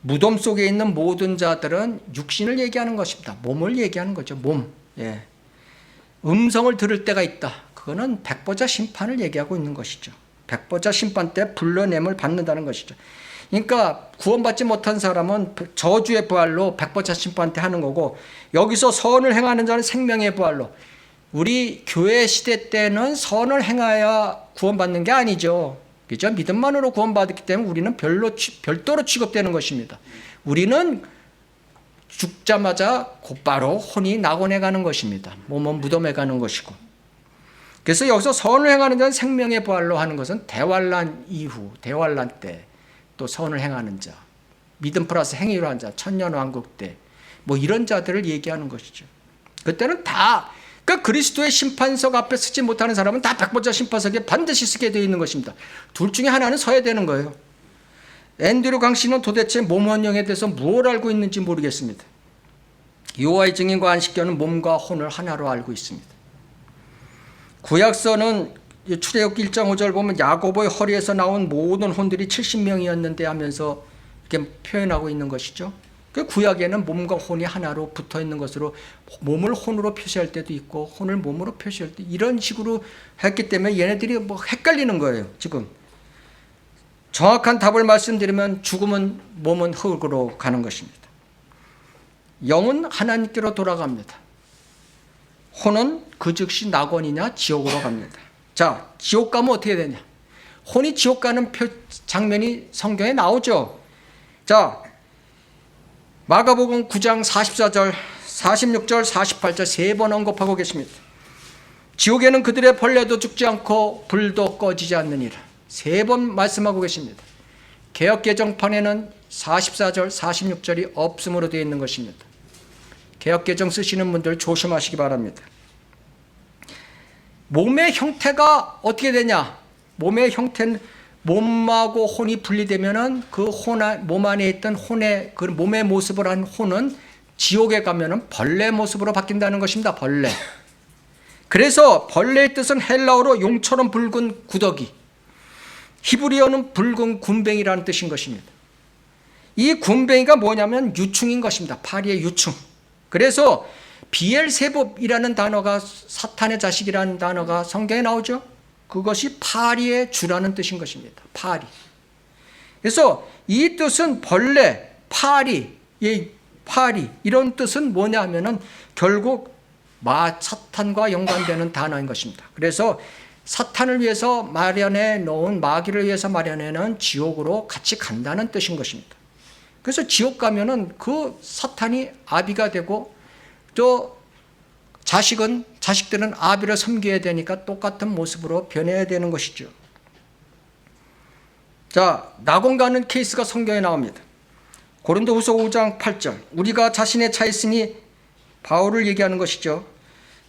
무덤 속에 있는 모든 자들은 육신을 얘기하는 것입니다. 몸을 얘기하는 거죠. 몸. 예. 음성을 들을 때가 있다. 그거는 백보자 심판을 얘기하고 있는 것이죠. 백보자 심판 때 불러냄을 받는다는 것이죠. 그러니까 구원받지 못한 사람은 저주의 부활로 백보자 심판 때 하는 거고, 여기서 선을 행하는 자는 생명의 부활로. 우리 교회 시대 때는 선을 행하여 구원받는 게 아니죠. 그죠? 믿음만으로 구원받았기 때문에 우리는 별도로 취급되는 것입니다. 우리는 죽자마자 곧바로 혼이 낙원에 가는 것입니다. 몸은 무덤에 가는 것이고. 그래서 여기서 선을 행하는 자는 생명의 부활로 하는 것은 대환란 이후, 대환란 때 또 선을 행하는 자, 믿음 플러스 행위로 한 자, 천년왕국 때 뭐 이런 자들을 얘기하는 것이죠. 그때는 다 그러니까 그리스도의 심판석 앞에 서지 못하는 사람은 다 백보자 심판석에 반드시 서게 되어 있는 것입니다. 둘 중에 하나는 서야 되는 거예요. 앤드류 강씨는 도대체 몸 헌령에 대해서 무엇을 알고 있는지 모르겠습니다. 여호와의 증인과 안식교는 몸과 혼을 하나로 알고 있습니다. 구약서는 출애굽기 1장 5절 보면 야곱의 허리에서 나온 모든 혼들이 70명이었는데 하면서 이렇게 표현하고 있는 것이죠. 그 구약에는 몸과 혼이 하나로 붙어 있는 것으로 몸을 혼으로 표시할 때도 있고 혼을 몸으로 표시할 때 이런 식으로 했기 때문에 얘네들이 뭐 헷갈리는 거예요. 지금 정확한 답을 말씀드리면 죽음은 몸은 흙으로 가는 것입니다. 영은 하나님께로 돌아갑니다. 혼은 그 즉시 낙원이냐 지옥으로 갑니다. 자, 지옥 가면 어떻게 되냐? 혼이 지옥 가는 장면이 성경에 나오죠. 자, 마가복음 9장 44절, 46절, 48절 세 번 언급하고 계십니다. 지옥에는 그들의 벌레도 죽지 않고 불도 꺼지지 않느니라. 3번 말씀하고 계십니다. 개역 개정판에는 44절, 46절이 없음으로 되어 있는 것입니다. 개역 개정 쓰시는 분들 조심하시기 바랍니다. 몸의 형태가 어떻게 되냐? 몸의 형태는 몸하고 혼이 분리되면은 그 몸 안에 있던 혼의 그 몸의 모습을 한 혼은 지옥에 가면은 벌레 모습으로 바뀐다는 것입니다. 벌레. 그래서 벌레의 뜻은 헬라어로 용처럼 붉은 구더기, 히브리어는 붉은 군뱅이라는 뜻인 것입니다. 이 군뱅이가 뭐냐면 유충인 것입니다. 파리의 유충. 그래서 비엘세붑이라는 단어가, 사탄의 자식이라는 단어가 성경에 나오죠. 그것이 파리의 주라는 뜻인 것입니다. 파리. 그래서 이 뜻은 벌레, 파리, 파리 이런 뜻은 뭐냐 하면은 결국 사탄과 연관되는 단어인 것입니다. 그래서 사탄을 위해서 마련해 놓은, 마귀를 위해서 마련해 놓은 지옥으로 같이 간다는 뜻인 것입니다. 그래서 지옥 가면은 그 사탄이 아비가 되고 또 자식들은 아비를 섬겨야 되니까 똑같은 모습으로 변해야 되는 것이죠. 자, 낙원 가는 케이스가 성경에 나옵니다. 고린도후서 5장 8절. 우리가 자신의 차 있으니 바울을 얘기하는 것이죠.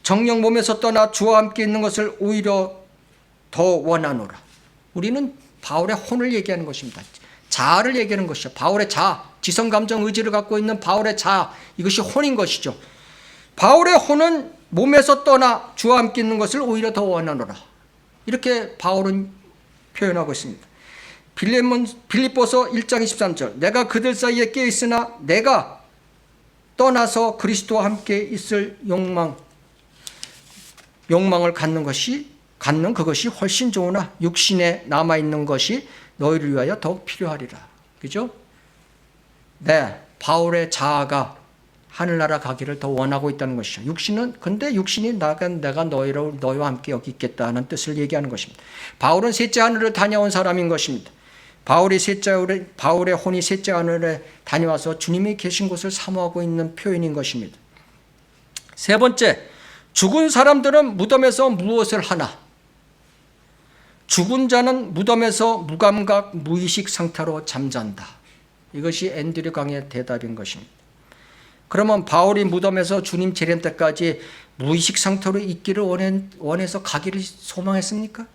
정녕 몸에서 떠나 주와 함께 있는 것을 오히려 더 원하노라. 우리는 바울의 혼을 얘기하는 것입니다. 자아를 얘기하는 것이죠. 바울의 자아, 지성, 감정, 의지를 갖고 있는 바울의 자아, 이것이 혼인 것이죠. 바울의 혼은 몸에서 떠나 주와 함께 있는 것을 오히려 더 원하노라. 이렇게 바울은 표현하고 있습니다. 빌립보서 1장 23절. 내가 그들 사이에 깨어 있으나 내가 떠나서 그리스도와 함께 있을 욕망을 갖는 그것이 훨씬 좋으나 육신에 남아있는 것이 너희를 위하여 더욱 필요하리라. 그죠? 네, 바울의 자아가 하늘나라 가기를 더 원하고 있다는 것이죠. 근데 육신이 내가 너희와 함께 여기 있겠다는 뜻을 얘기하는 것입니다. 바울은 셋째 하늘을 다녀온 사람인 것입니다. 바울의 혼이 셋째 하늘에 다녀와서 주님이 계신 곳을 사모하고 있는 표현인 것입니다. 세 번째, 죽은 사람들은 무덤에서 무엇을 하나? 죽은 자는 무덤에서 무감각, 무의식 상태로 잠잔다. 이것이 앤드류 강의 대답인 것입니다. 그러면 바울이 무덤에서 주님 재림 때까지 무의식 상태로 있기를 원해서 가기를 소망했습니까?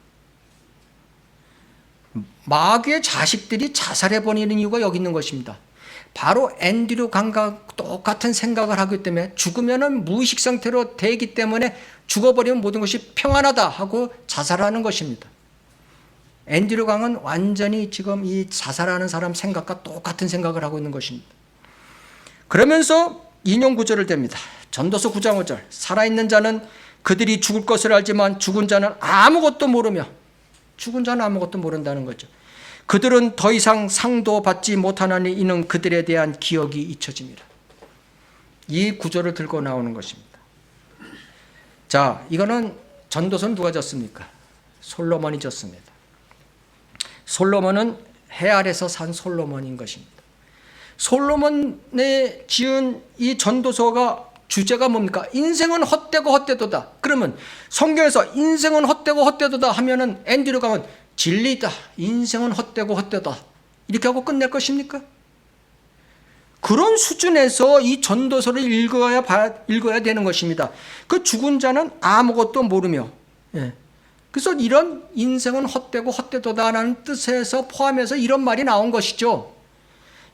마귀의 자식들이 자살해버리는 이유가 여기 있는 것입니다. 바로 앤드류 강과 똑같은 생각을 하기 때문에 죽으면 무의식 상태로 되기 때문에 죽어버리면 모든 것이 평안하다 하고 자살하는 것입니다. 앤드류 강은 완전히 지금 이 자살하는 사람 생각과 똑같은 생각을 하고 있는 것입니다. 그러면서 인용 구절을 댑니다. 전도서 9장 5절. 살아있는 자는 그들이 죽을 것을 알지만 죽은 자는 아무것도 모른다는 거죠. 그들은 더 이상 상도 받지 못하나니 이는 그들에 대한 기억이 잊혀집니다. 이 구절을 들고 나오는 것입니다. 자, 이거는 전도서는 누가 졌습니까? 솔로몬이 졌습니다. 솔로몬은 해 아래서 산 솔로몬인 것입니다. 솔로몬의 지은 이 전도서가 주제가 뭡니까? 인생은 헛되고 헛되도다. 그러면 성경에서 인생은 헛되고 헛되도다 하면은 앤드류 강은 진리다. 인생은 헛되고 헛되다. 이렇게 하고 끝낼 것입니까? 그런 수준에서 이 전도서를 읽어야 되는 것입니다. 그 죽은 자는 아무것도 모르며, 그래서 이런 인생은 헛되고 헛되도다라는 뜻에서 포함해서 이런 말이 나온 것이죠.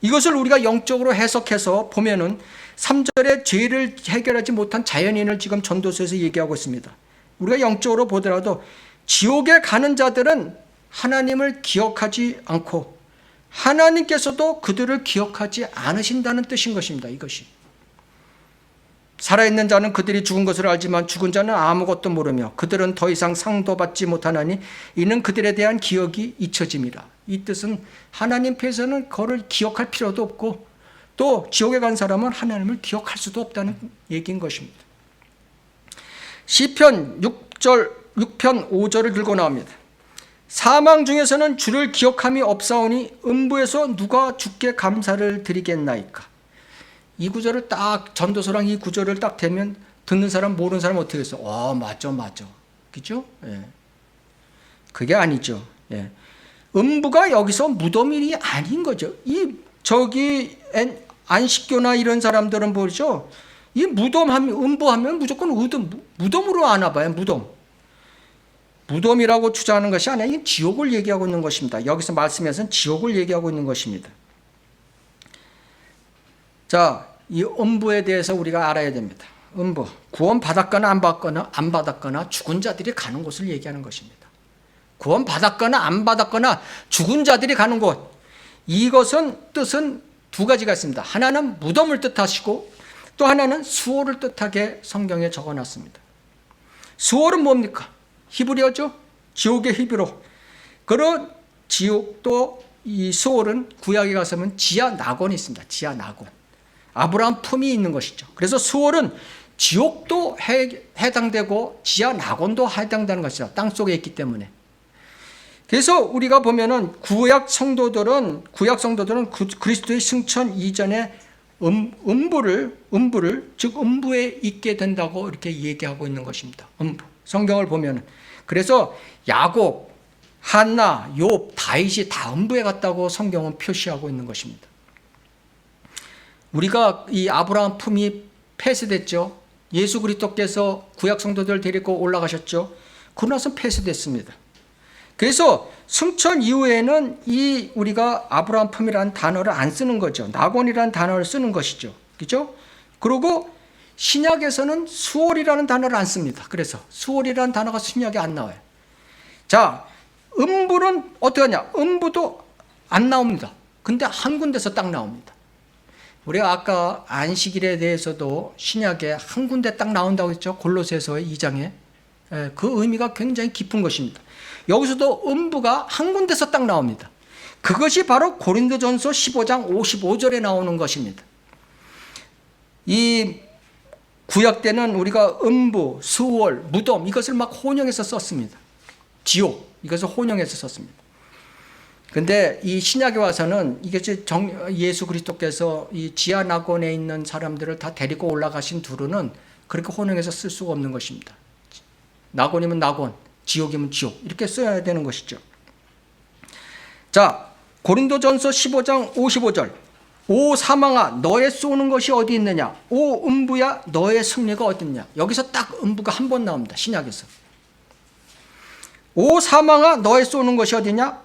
이것을 우리가 영적으로 해석해서 보면은 3절에 죄를 해결하지 못한 자연인을 지금 전도서에서 얘기하고 있습니다. 우리가 영적으로 보더라도 지옥에 가는 자들은 하나님을 기억하지 않고 하나님께서도 그들을 기억하지 않으신다는 뜻인 것입니다. 이것이. 살아있는 자는 그들이 죽은 것을 알지만 죽은 자는 아무것도 모르며 그들은 더 이상 상도 받지 못하나니 이는 그들에 대한 기억이 잊혀짐이라. 이 뜻은 하나님께서는 그를 기억할 필요도 없고 또 지옥에 간 사람은 하나님을 기억할 수도 없다는 얘기인 것입니다. 시편 6편 5절을 들고 나옵니다. 사망 중에서는 주를 기억함이 없사오니 음부에서 누가 주께 감사를 드리겠나이까. 이 구절을 딱 전도서랑 이 구절을 딱 대면 듣는 사람 모르는 사람 어떻게 했어? 맞죠. 그죠? 예. 그게 아니죠. 예. 음부가 여기서 무덤이 아닌 거죠. 안식교나 이런 사람들은 뭐죠? 이 음부하면 무조건 무덤으로 아나 봐요. 무덤이라고 주장하는 것이 아니라 이 지옥을 얘기하고 있는 것입니다. 여기서 말씀에서는 지옥을 얘기하고 있는 것입니다. 자, 이 음부에 대해서 우리가 알아야 됩니다. 음부, 구원 받았거나 안 받았거나 죽은 자들이 가는 곳을 얘기하는 것입니다. 구원 받았거나 안 받았거나 죽은 자들이 가는 곳. 이것은 뜻은 두 가지가 있습니다. 하나는 무덤을 뜻하시고 또 하나는 수호를 뜻하게 성경에 적어놨습니다. 수호는 뭡니까? 히브리어죠. 지옥의 히브리어. 그런 지옥도 이 수호는 구약에 가서면 지하 낙원이 있습니다. 지하 낙원. 아브라함 품이 있는 것이죠. 그래서 수호는 지옥도 해당되고 지하 낙원도 해당되는 것이죠. 땅속에 있기 때문에. 그래서 우리가 보면은 구약 성도들은 그리스도의 승천 이전에 음부를 즉 음부에 있게 된다고 이렇게 얘기하고 있는 것입니다. 음부. 성경을 보면은 그래서 야곱, 한나, 욥, 다윗이 다 음부에 갔다고 성경은 표시하고 있는 것입니다. 우리가 이 아브라함 품이 폐쇄됐죠. 예수 그리스도께서 구약 성도들 데리고 올라가셨죠. 그러고 나서 폐쇄됐습니다. 그래서 승천 이후에는 우리가 아브라함 품이라는 단어를 안 쓰는 거죠. 낙원이라는 단어를 쓰는 것이죠. 그죠? 그리고 신약에서는 수월이라는 단어를 안 씁니다. 그래서 수월이라는 단어가 신약에 안 나와요. 자, 음부는 어떻게 하냐? 음부도 안 나옵니다. 근데 한 군데서 딱 나옵니다. 우리가 아까 안식일에 대해서도 신약에 한 군데 딱 나온다고 했죠. 골로새서의 2장에. 그 의미가 굉장히 깊은 것입니다. 여기서도 음부가 한 군데서 딱 나옵니다. 그것이 바로 고린도전서 15장 55절에 나오는 것입니다. 이 구약 때는 우리가 음부, 수월, 무덤 이것을 막 혼용해서 썼습니다. 지옥 이것을 혼용해서 썼습니다. 근데 이 신약에 와서는 이것이 예수 그리스도께서 이 지하 낙원에 있는 사람들을 다 데리고 올라가신 두루는 그렇게 혼용해서 쓸 수가 없는 것입니다. 낙원이면 낙원, 지옥이면 지옥 이렇게 써야 되는 것이죠. 자, 고린도전서 15장 55절. 오 사망아 너의 쏘는 것이 어디 있느냐? 오 음부야 너의 승리가 어디 있느냐? 여기서 딱 음부가 한 번 나옵니다. 신약에서. 오 사망아 너의 쏘는 것이 어디냐?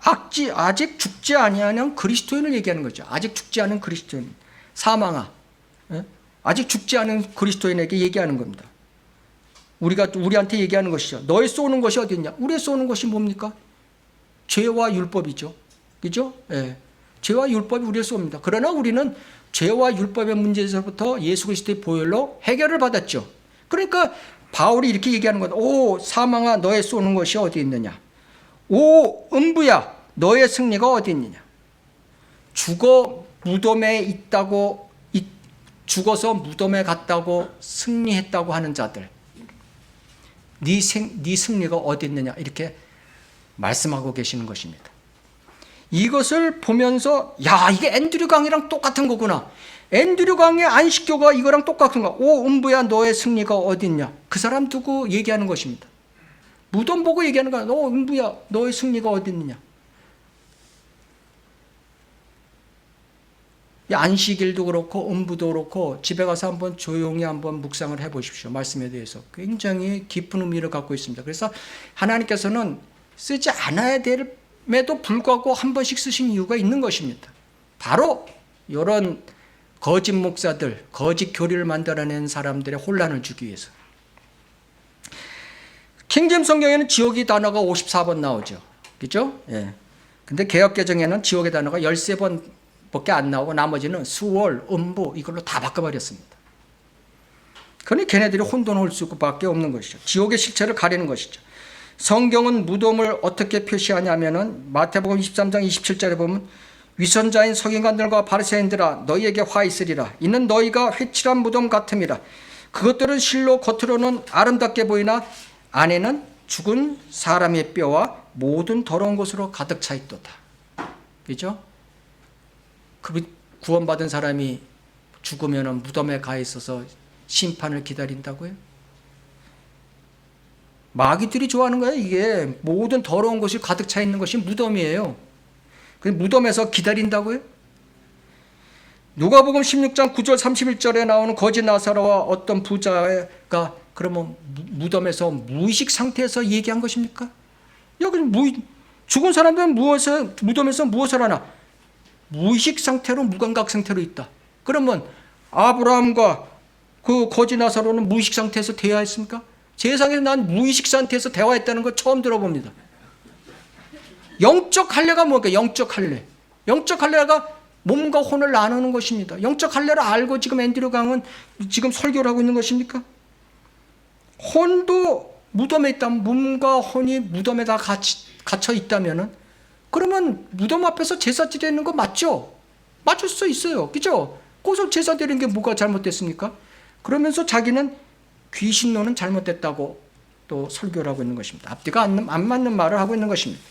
아직 죽지 아니하는 그리스도인을 얘기하는 거죠. 아직 죽지 않은 그리스도인. 사망아. 아직 죽지 않은 그리스도인에게 얘기하는 겁니다. 우리한테 얘기하는 것이죠. 너의 쏘는 것이 어디 있냐? 우리의 쏘는 것이 뭡니까? 죄와 율법이죠. 그죠? 예. 죄와 율법이 우리를 쏩니다. 그러나 우리는 죄와 율법의 문제에서부터 예수 그리스도의 보혈로 해결을 받았죠. 그러니까 바울이 이렇게 얘기하는 거다. 오 사망아 너의 쏘는 것이 어디 있느냐? 오 음부야 너의 승리가 어디 있느냐? 죽어서 무덤에 갔다고 승리했다고 하는 자들. 네 승리가 어디 있느냐? 이렇게 말씀하고 계시는 것입니다. 이것을 보면서 야 이게 앤드류 강이랑 똑같은 거구나. 앤드류 강의 안식교가 이거랑 똑같은 거야. 오 음부야 너의 승리가 어디 있냐? 그 사람 두고 얘기하는 것입니다. 무덤 보고 얘기하는 거야. 너 음부야 너의 승리가 어디 있느냐? 안식일도 그렇고 음부도 그렇고 집에 가서 한번 조용히 한번 묵상을 해보십시오. 말씀에 대해서 굉장히 깊은 의미를 갖고 있습니다. 그래서 하나님께서는 쓰지 않아야 됨에도 불구하고 한 번씩 쓰신 이유가 있는 것입니다. 바로 이런 거짓 목사들, 거짓 교리를 만들어낸 사람들의 혼란을 주기 위해서. 킹제임스 성경에는 지옥이 단어가 54번 나오죠. 그죠? 예. 근데 개역개정에는 지옥의 단어가 13번 밖에 안 나오고 나머지는 수월, 음부 이걸로 다 바꿔버렸습니다. 그러니 걔네들이 혼돈할 수밖에 없는 것이죠. 지옥의 실체를 가리는 것이죠. 성경은 무덤을 어떻게 표시하냐면은 마태복음 23장 27절에 보면 위선자인 서기관들과 바리새인들아 너희에게 화 있으리라. 이는 너희가 회칠한 무덤 같음이라. 그것들은 실로 겉으로는 아름답게 보이나 안에는 죽은 사람의 뼈와 모든 더러운 것으로 가득 차 있도다. 그죠? 구원받은 사람이 죽으면 무덤에 가 있어서 심판을 기다린다고요? 마귀들이 좋아하는 거예요. 이게 모든 더러운 것이 가득 차 있는 것이 무덤이에요. 무덤에서 기다린다고요? 누가복음 16장 9절 31절에 나오는 거지 나사로와 어떤 부자가 그러면 무덤에서 무의식 상태에서 얘기한 것입니까? 여기 죽은 사람들은 무덤에서 무엇을 하나? 무의식 상태로, 무감각 상태로 있다. 그러면 아브라함과 그 거지 나사로는 무의식 상태에서 대화했습니까? 세상에 난 무의식 상태에서 대화했다는 거 처음 들어봅니다. 영적 할례가 뭡니까? 영적 할례. 영적 할례가 몸과 혼을 나누는 것입니다. 영적 할례를 알고 지금 앤드류 강은 지금 설교를 하고 있는 것입니까? 혼도 무덤에 있다면, 몸과 혼이 무덤에 다 갇혀 있다면은, 그러면 무덤 앞에서 제사 드리는 거 맞죠? 맞을 수 있어요. 그죠? 거기서 제사 드리는 게 뭐가 잘못됐습니까? 그러면서 자기는 귀신론은 잘못됐다고 또 설교를 하고 있는 것입니다. 앞뒤가 안 맞는 말을 하고 있는 것입니다.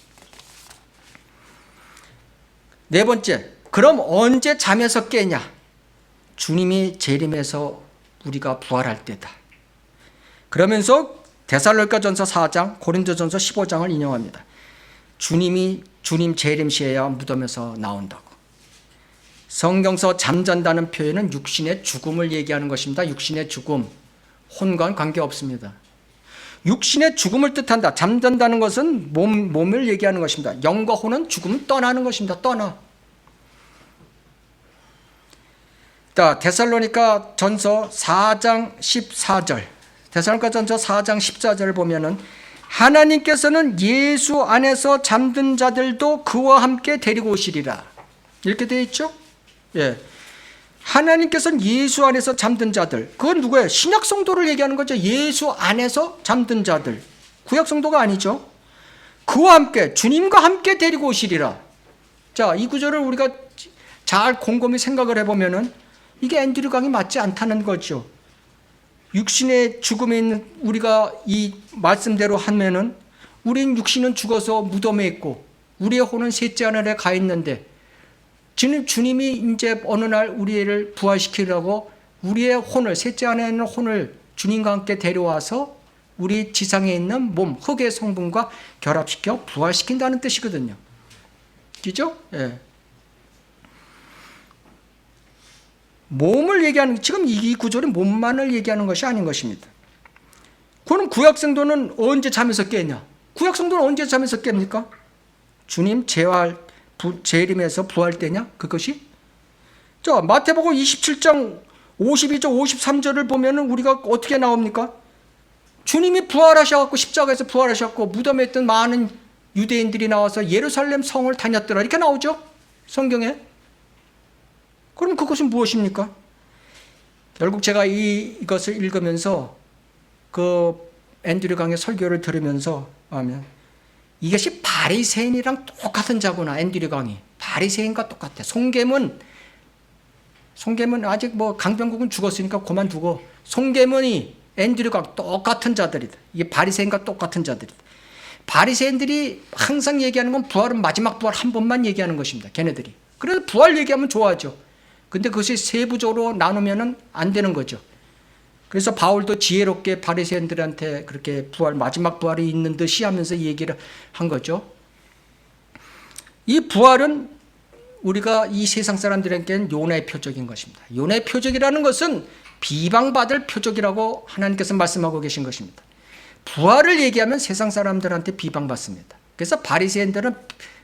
네 번째, 그럼 언제 잠에서 깨냐? 주님이 재림해서 우리가 부활할 때다. 그러면서 데살로니가전서 4장, 고린도전서 15장을 인용합니다. 주님 재림 시에야 무덤에서 나온다고. 성경서 잠잔다는 표현은 육신의 죽음을 얘기하는 것입니다. 육신의 죽음, 혼과는 관계없습니다. 육신의 죽음을 뜻한다. 잠잔다는 것은 몸을 얘기하는 것입니다. 영과 혼은 죽음을 떠나는 것입니다. 떠나. 데살로니가 전서 4장 14절, 데살로니가 전서 4장 14절을 보면은 하나님께서는 예수 안에서 잠든 자들도 그와 함께 데리고 오시리라. 이렇게 되어 있죠? 예. 하나님께서는 예수 안에서 잠든 자들. 그건 누구예요? 신약 성도를 얘기하는 거죠. 예수 안에서 잠든 자들. 구약 성도가 아니죠. 그와 함께, 주님과 함께 데리고 오시리라. 자, 이 구절을 우리가 잘 곰곰이 생각을 해보면은 이게 앤드류 강이 맞지 않다는 거죠. 육신의 죽음에 있는 우리가 이 말씀대로 하면은 우린 육신은 죽어서 무덤에 있고 우리의 혼은 셋째 하늘에 가 있는데 주님이 이제 어느 날 우리를 부활시키려고 우리의 혼을, 셋째 안에 있는 혼을 주님과 함께 데려와서 우리 지상에 있는 몸, 흙의 성분과 결합시켜 부활시킨다는 뜻이거든요. 그죠? 예. 몸을 얘기하는, 지금 이 구절은 몸만을 얘기하는 것이 아닌 것입니다. 그럼 구약성도는 언제 잠에서 깨냐? 구약성도는 언제 잠에서 깹니까? 주님 재림에서 부활 때냐? 그것이? 자, 마태복음 27장 52절 53절을 보면은 우리가 어떻게 나옵니까? 주님이 부활하셔갖고 십자가에서 부활하셨고 무덤에 있던 많은 유대인들이 나와서 예루살렘 성을 다녔더라. 이렇게 나오죠? 성경에. 그럼 그것은 무엇입니까? 결국 제가 이것을 읽으면서 그 앤드류 강의 설교를 들으면서 하면 이것이 바리새인이랑 똑같은 자구나. 앤드류 강이 바리새인과 똑같아. 송계문 아직 뭐 강병국은 죽었으니까 그만두고 송계문이 앤드류 강 똑같은 자들이다. 이게 바리새인과 똑같은 자들이다. 바리새인들이 항상 얘기하는 건 부활은 마지막 부활 한 번만 얘기하는 것입니다. 걔네들이. 그래서 부활 얘기하면 좋아하죠. 근데 그것이 세부적으로 나누면은 안 되는 거죠. 그래서 바울도 지혜롭게 바리새인들한테 그렇게 마지막 부활이 있는 듯이 하면서 얘기를 한 거죠. 이 부활은 우리가 이 세상 사람들에게는 요나의 표적인 것입니다. 요나의 표적이라는 것은 비방받을 표적이라고 하나님께서 말씀하고 계신 것입니다. 부활을 얘기하면 세상 사람들한테 비방받습니다. 그래서 바리새인들은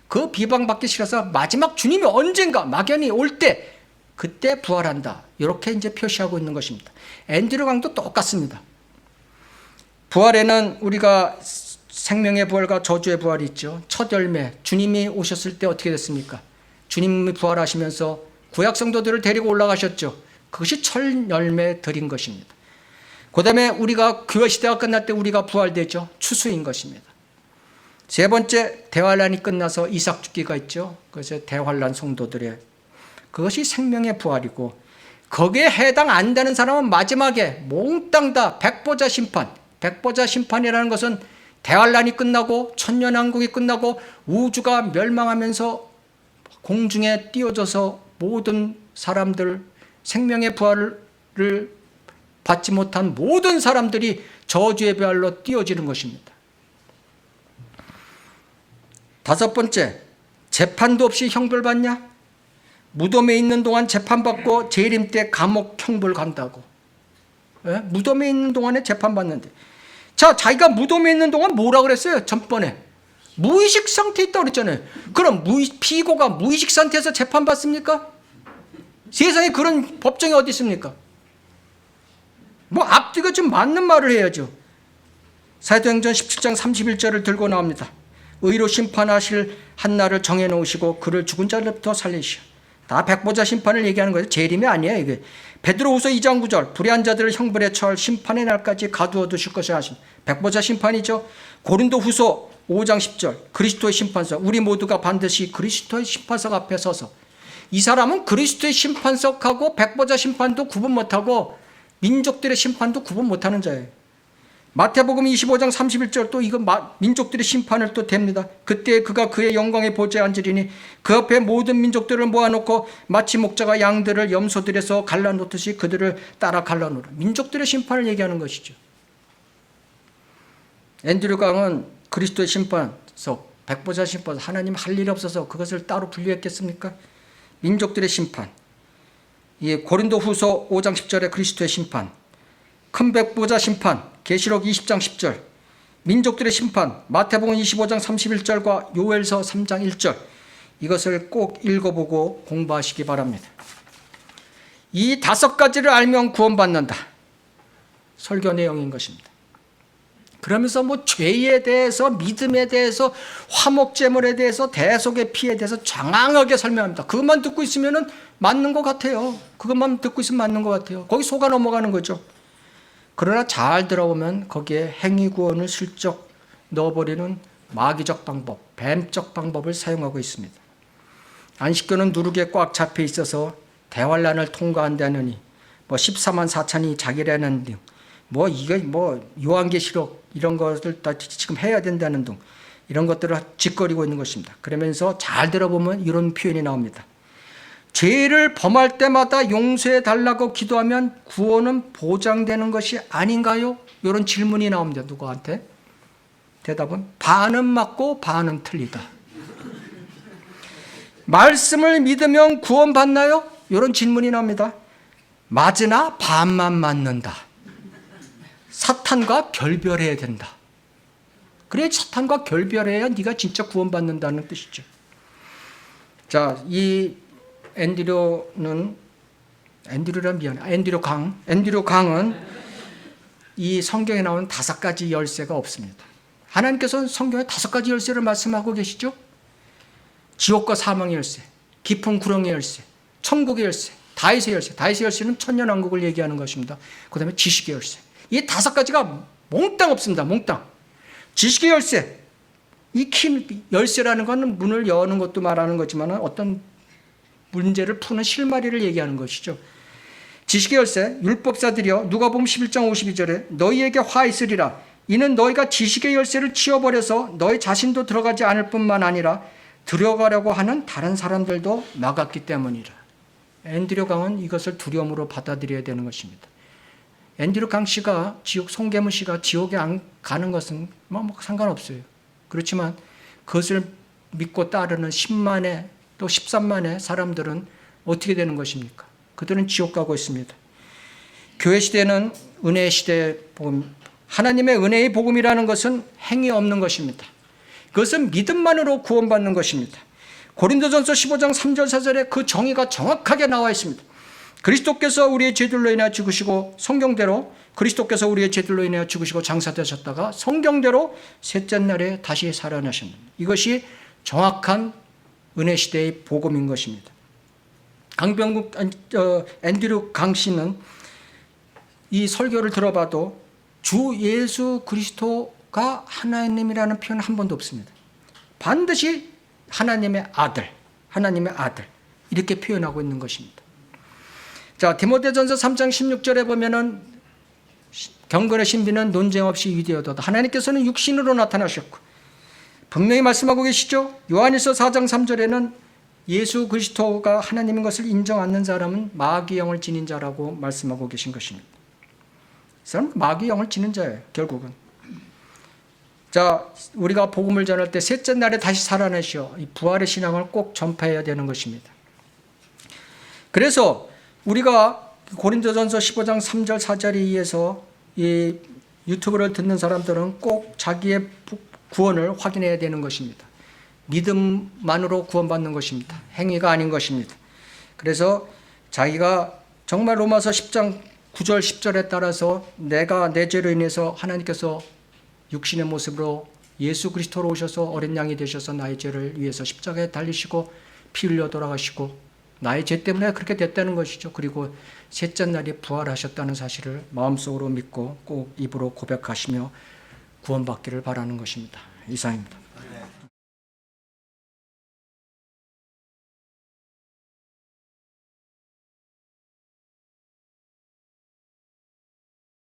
그 비방받기 싫어서 마지막 주님이 언젠가 막연히 올 때 그때 부활한다. 이렇게 이제 표시하고 있는 것입니다. 앤드류 강도 똑같습니다. 부활에는 우리가 생명의 부활과 저주의 부활이 있죠. 첫 열매, 주님이 오셨을 때 어떻게 됐습니까? 주님이 부활하시면서 구약 성도들을 데리고 올라가셨죠. 그것이 첫 열매 드린 것입니다. 그 다음에 우리가 교회 시대가 끝날 때 우리가 부활되죠. 추수인 것입니다. 세 번째, 대환란이 끝나서 이삭 죽기가 있죠. 그래서 대환란 성도들의 그것이 생명의 부활이고, 거기에 해당 안 되는 사람은 마지막에 몽땅 다 백보자 심판. 백보자 심판이라는 것은 대환란이 끝나고 천년왕국이 끝나고 우주가 멸망하면서 공중에 띄워져서 모든 사람들, 생명의 부활을 받지 못한 모든 사람들이 저주의 배알로 띄워지는 것입니다. 다섯 번째, 재판도 없이 형벌받냐? 무덤에 있는 동안 재판받고 재림 때 감옥 형벌 간다고. 예? 무덤에 있는 동안에 재판받는데. 자, 자기가 무덤에 있는 동안 뭐라 그랬어요? 전번에 무의식 상태에 있다고 그랬잖아요. 그럼 피고가 무의식 상태에서 재판받습니까? 세상에 그런 법정이 어디 있습니까? 뭐 앞뒤가 좀 맞는 말을 해야죠. 사도행전 17장 31절을 들고 나옵니다. 의로 심판하실 한 날을 정해놓으시고 그를 죽은 자로부터 살리시오. 다 백보자 심판을 얘기하는 거예요. 재림이 아니에요. 이게 베드로후서 2장 9절 불의한 자들을 형벌에 처할 심판의 날까지 가두어 두실 것을 하신 백보자 심판이죠. 고린도후서 5장 10절 그리스도의 심판석, 우리 모두가 반드시 그리스도의 심판석 앞에 서서, 이 사람은 그리스도의 심판석하고 백보자 심판도 구분 못하고 민족들의 심판도 구분 못하는 자예요. 마태복음 25장 31절 또 이거 민족들의 심판을 또 댑니다. 그때 그가 그의 영광의 보좌에 앉으리니 그 앞에 모든 민족들을 모아놓고 마치 목자가 양들을 염소들에서 갈라놓듯이 그들을 따라 갈라놓으라. 민족들의 심판을 얘기하는 것이죠. 앤드류 강은 그리스도의 심판석, 백보자 심판석, 하나님 할 일 없어서 그것을 따로 분류했겠습니까? 민족들의 심판, 고린도후서 5장 10절에 그리스도의 심판, 큰 백보자 심판, 계시록 20장 10절, 민족들의 심판, 마태복음 25장 31절과 요엘서 3장 1절, 이것을 꼭 읽어보고 공부하시기 바랍니다. 이 5가지를 알면 구원받는다. 설교 내용인 것입니다. 그러면서 뭐 죄에 대해서, 믿음에 대해서, 화목제물에 대해서, 대속의 피에 대해서 장황하게 설명합니다. 그것만 듣고 있으면 맞는 것 같아요. 그것만 듣고 있으면 맞는 것 같아요. 거기 속아 넘어가는 거죠. 그러나 잘 들어보면 거기에 행위구원을 슬쩍 넣어버리는 마귀적 방법, 뱀적 방법을 사용하고 있습니다. 안식교는 누룩에 꽉 잡혀 있어서 대환란을 통과한다느니 뭐 14만 4천이 자기라는 등, 뭐 이게 뭐 요한계시록 이런 것들 다 지금 해야 된다는 등 이런 것들을 짓거리고 있는 것입니다. 그러면서 잘 들어보면 이런 표현이 나옵니다. 죄를 범할 때마다 용서해 달라고 기도하면 구원은 보장되는 것이 아닌가요? 이런 질문이 나옵니다. 누구한테? 대답은 반은 맞고 반은 틀리다. 말씀을 믿으면 구원받나요? 이런 질문이 나옵니다. 맞으나 반만 맞는다. 사탄과 결별해야 된다. 그래, 사탄과 결별해야 네가 진짜 구원받는다는 뜻이죠. 자, 이 앤드류 강은 이 성경에 나오는 5가지 열쇠가 없습니다. 하나님께서는 성경에 5가지 열쇠를 말씀하고 계시죠. 지옥과 사망의 열쇠, 깊은 구렁의 열쇠, 천국의 열쇠, 다윗의 열쇠. 다윗의 열쇠는 천년왕국을 얘기하는 것입니다. 그 다음에 지식의 열쇠. 이 5가지가 몽땅 없습니다. 몽땅. 지식의 열쇠. 이 키 열쇠라는 것은 문을 여는 것도 말하는 거지만 어떤 문제를 푸는 실마리를 얘기하는 것이죠. 지식의 열쇠, 율법사들이여, 누가복음 11장 52절에 너희에게 화 있으리라. 이는 너희가 지식의 열쇠를 치워버려서 너희 자신도 들어가지 않을 뿐만 아니라 들어가려고 하는 다른 사람들도 막았기 때문이라. 앤드류 강은 이것을 두려움으로 받아들여야 되는 것입니다. 앤드류 강 씨가 송계문 씨가 지옥에 안 가는 것은 뭐 상관없어요. 그렇지만 그것을 믿고 따르는 10만의 또 13만의 사람들은 어떻게 되는 것입니까? 그들은 지옥 가고 있습니다. 교회 시대는 은혜의 시대에 하나님의 은혜의 복음이라는 것은 행위 없는 것입니다. 그것은 믿음만으로 구원받는 것입니다. 고린도전서 15장 3절 4절에 그 정의가 정확하게 나와 있습니다. 그리스도께서 우리의 죄들로 인하여 죽으시고 성경대로 그리스도께서 우리의 죄들로 인하여 죽으시고 장사되셨다가 성경대로 셋째 날에 다시 살아나십니다. 이것이 정확한 은혜 시대의 복음인 것입니다. 앤드류 강 씨는 이 설교를 들어봐도 주 예수 그리스도가 하나님이라는 표현 한 번도 없습니다. 반드시 하나님의 아들 이렇게 표현하고 있는 것입니다. 자, 디모데전서 3장 16절에 보면은 경건의 신비는 논쟁 없이 위대하도다. 하나님께서는 육신으로 나타나셨고 분명히 말씀하고 계시죠. 요한일서 4장 3절에는 예수 그리스도가 하나님인 것을 인정 않는 사람은 마귀 영을 지닌 자라고 말씀하고 계신 것입니다. 이 사람은 마귀 영을 지닌 자예요, 결국은. 자, 우리가 복음을 전할 때 셋째 날에 다시 살아나시오. 이 부활의 신앙을 꼭 전파해야 되는 것입니다. 그래서 우리가 고린도전서 15장 3절 4절에 의해서 이 유튜브를 듣는 사람들은 꼭 자기의 구원을 확인해야 되는 것입니다. 믿음만으로 구원받는 것입니다. 행위가 아닌 것입니다. 그래서 자기가 정말 로마서 10장 9절 10절에 따라서 내가 내 죄로 인해서 하나님께서 육신의 모습으로 예수 그리스도로 오셔서 어린 양이 되셔서 나의 죄를 위해서 십자가에 달리시고 피 흘려 돌아가시고 나의 죄 때문에 그렇게 됐다는 것이죠. 그리고 셋째 날에 부활하셨다는 사실을 마음속으로 믿고 꼭 입으로 고백하시며 구원받기를 바라는 것입니다. 이상입니다.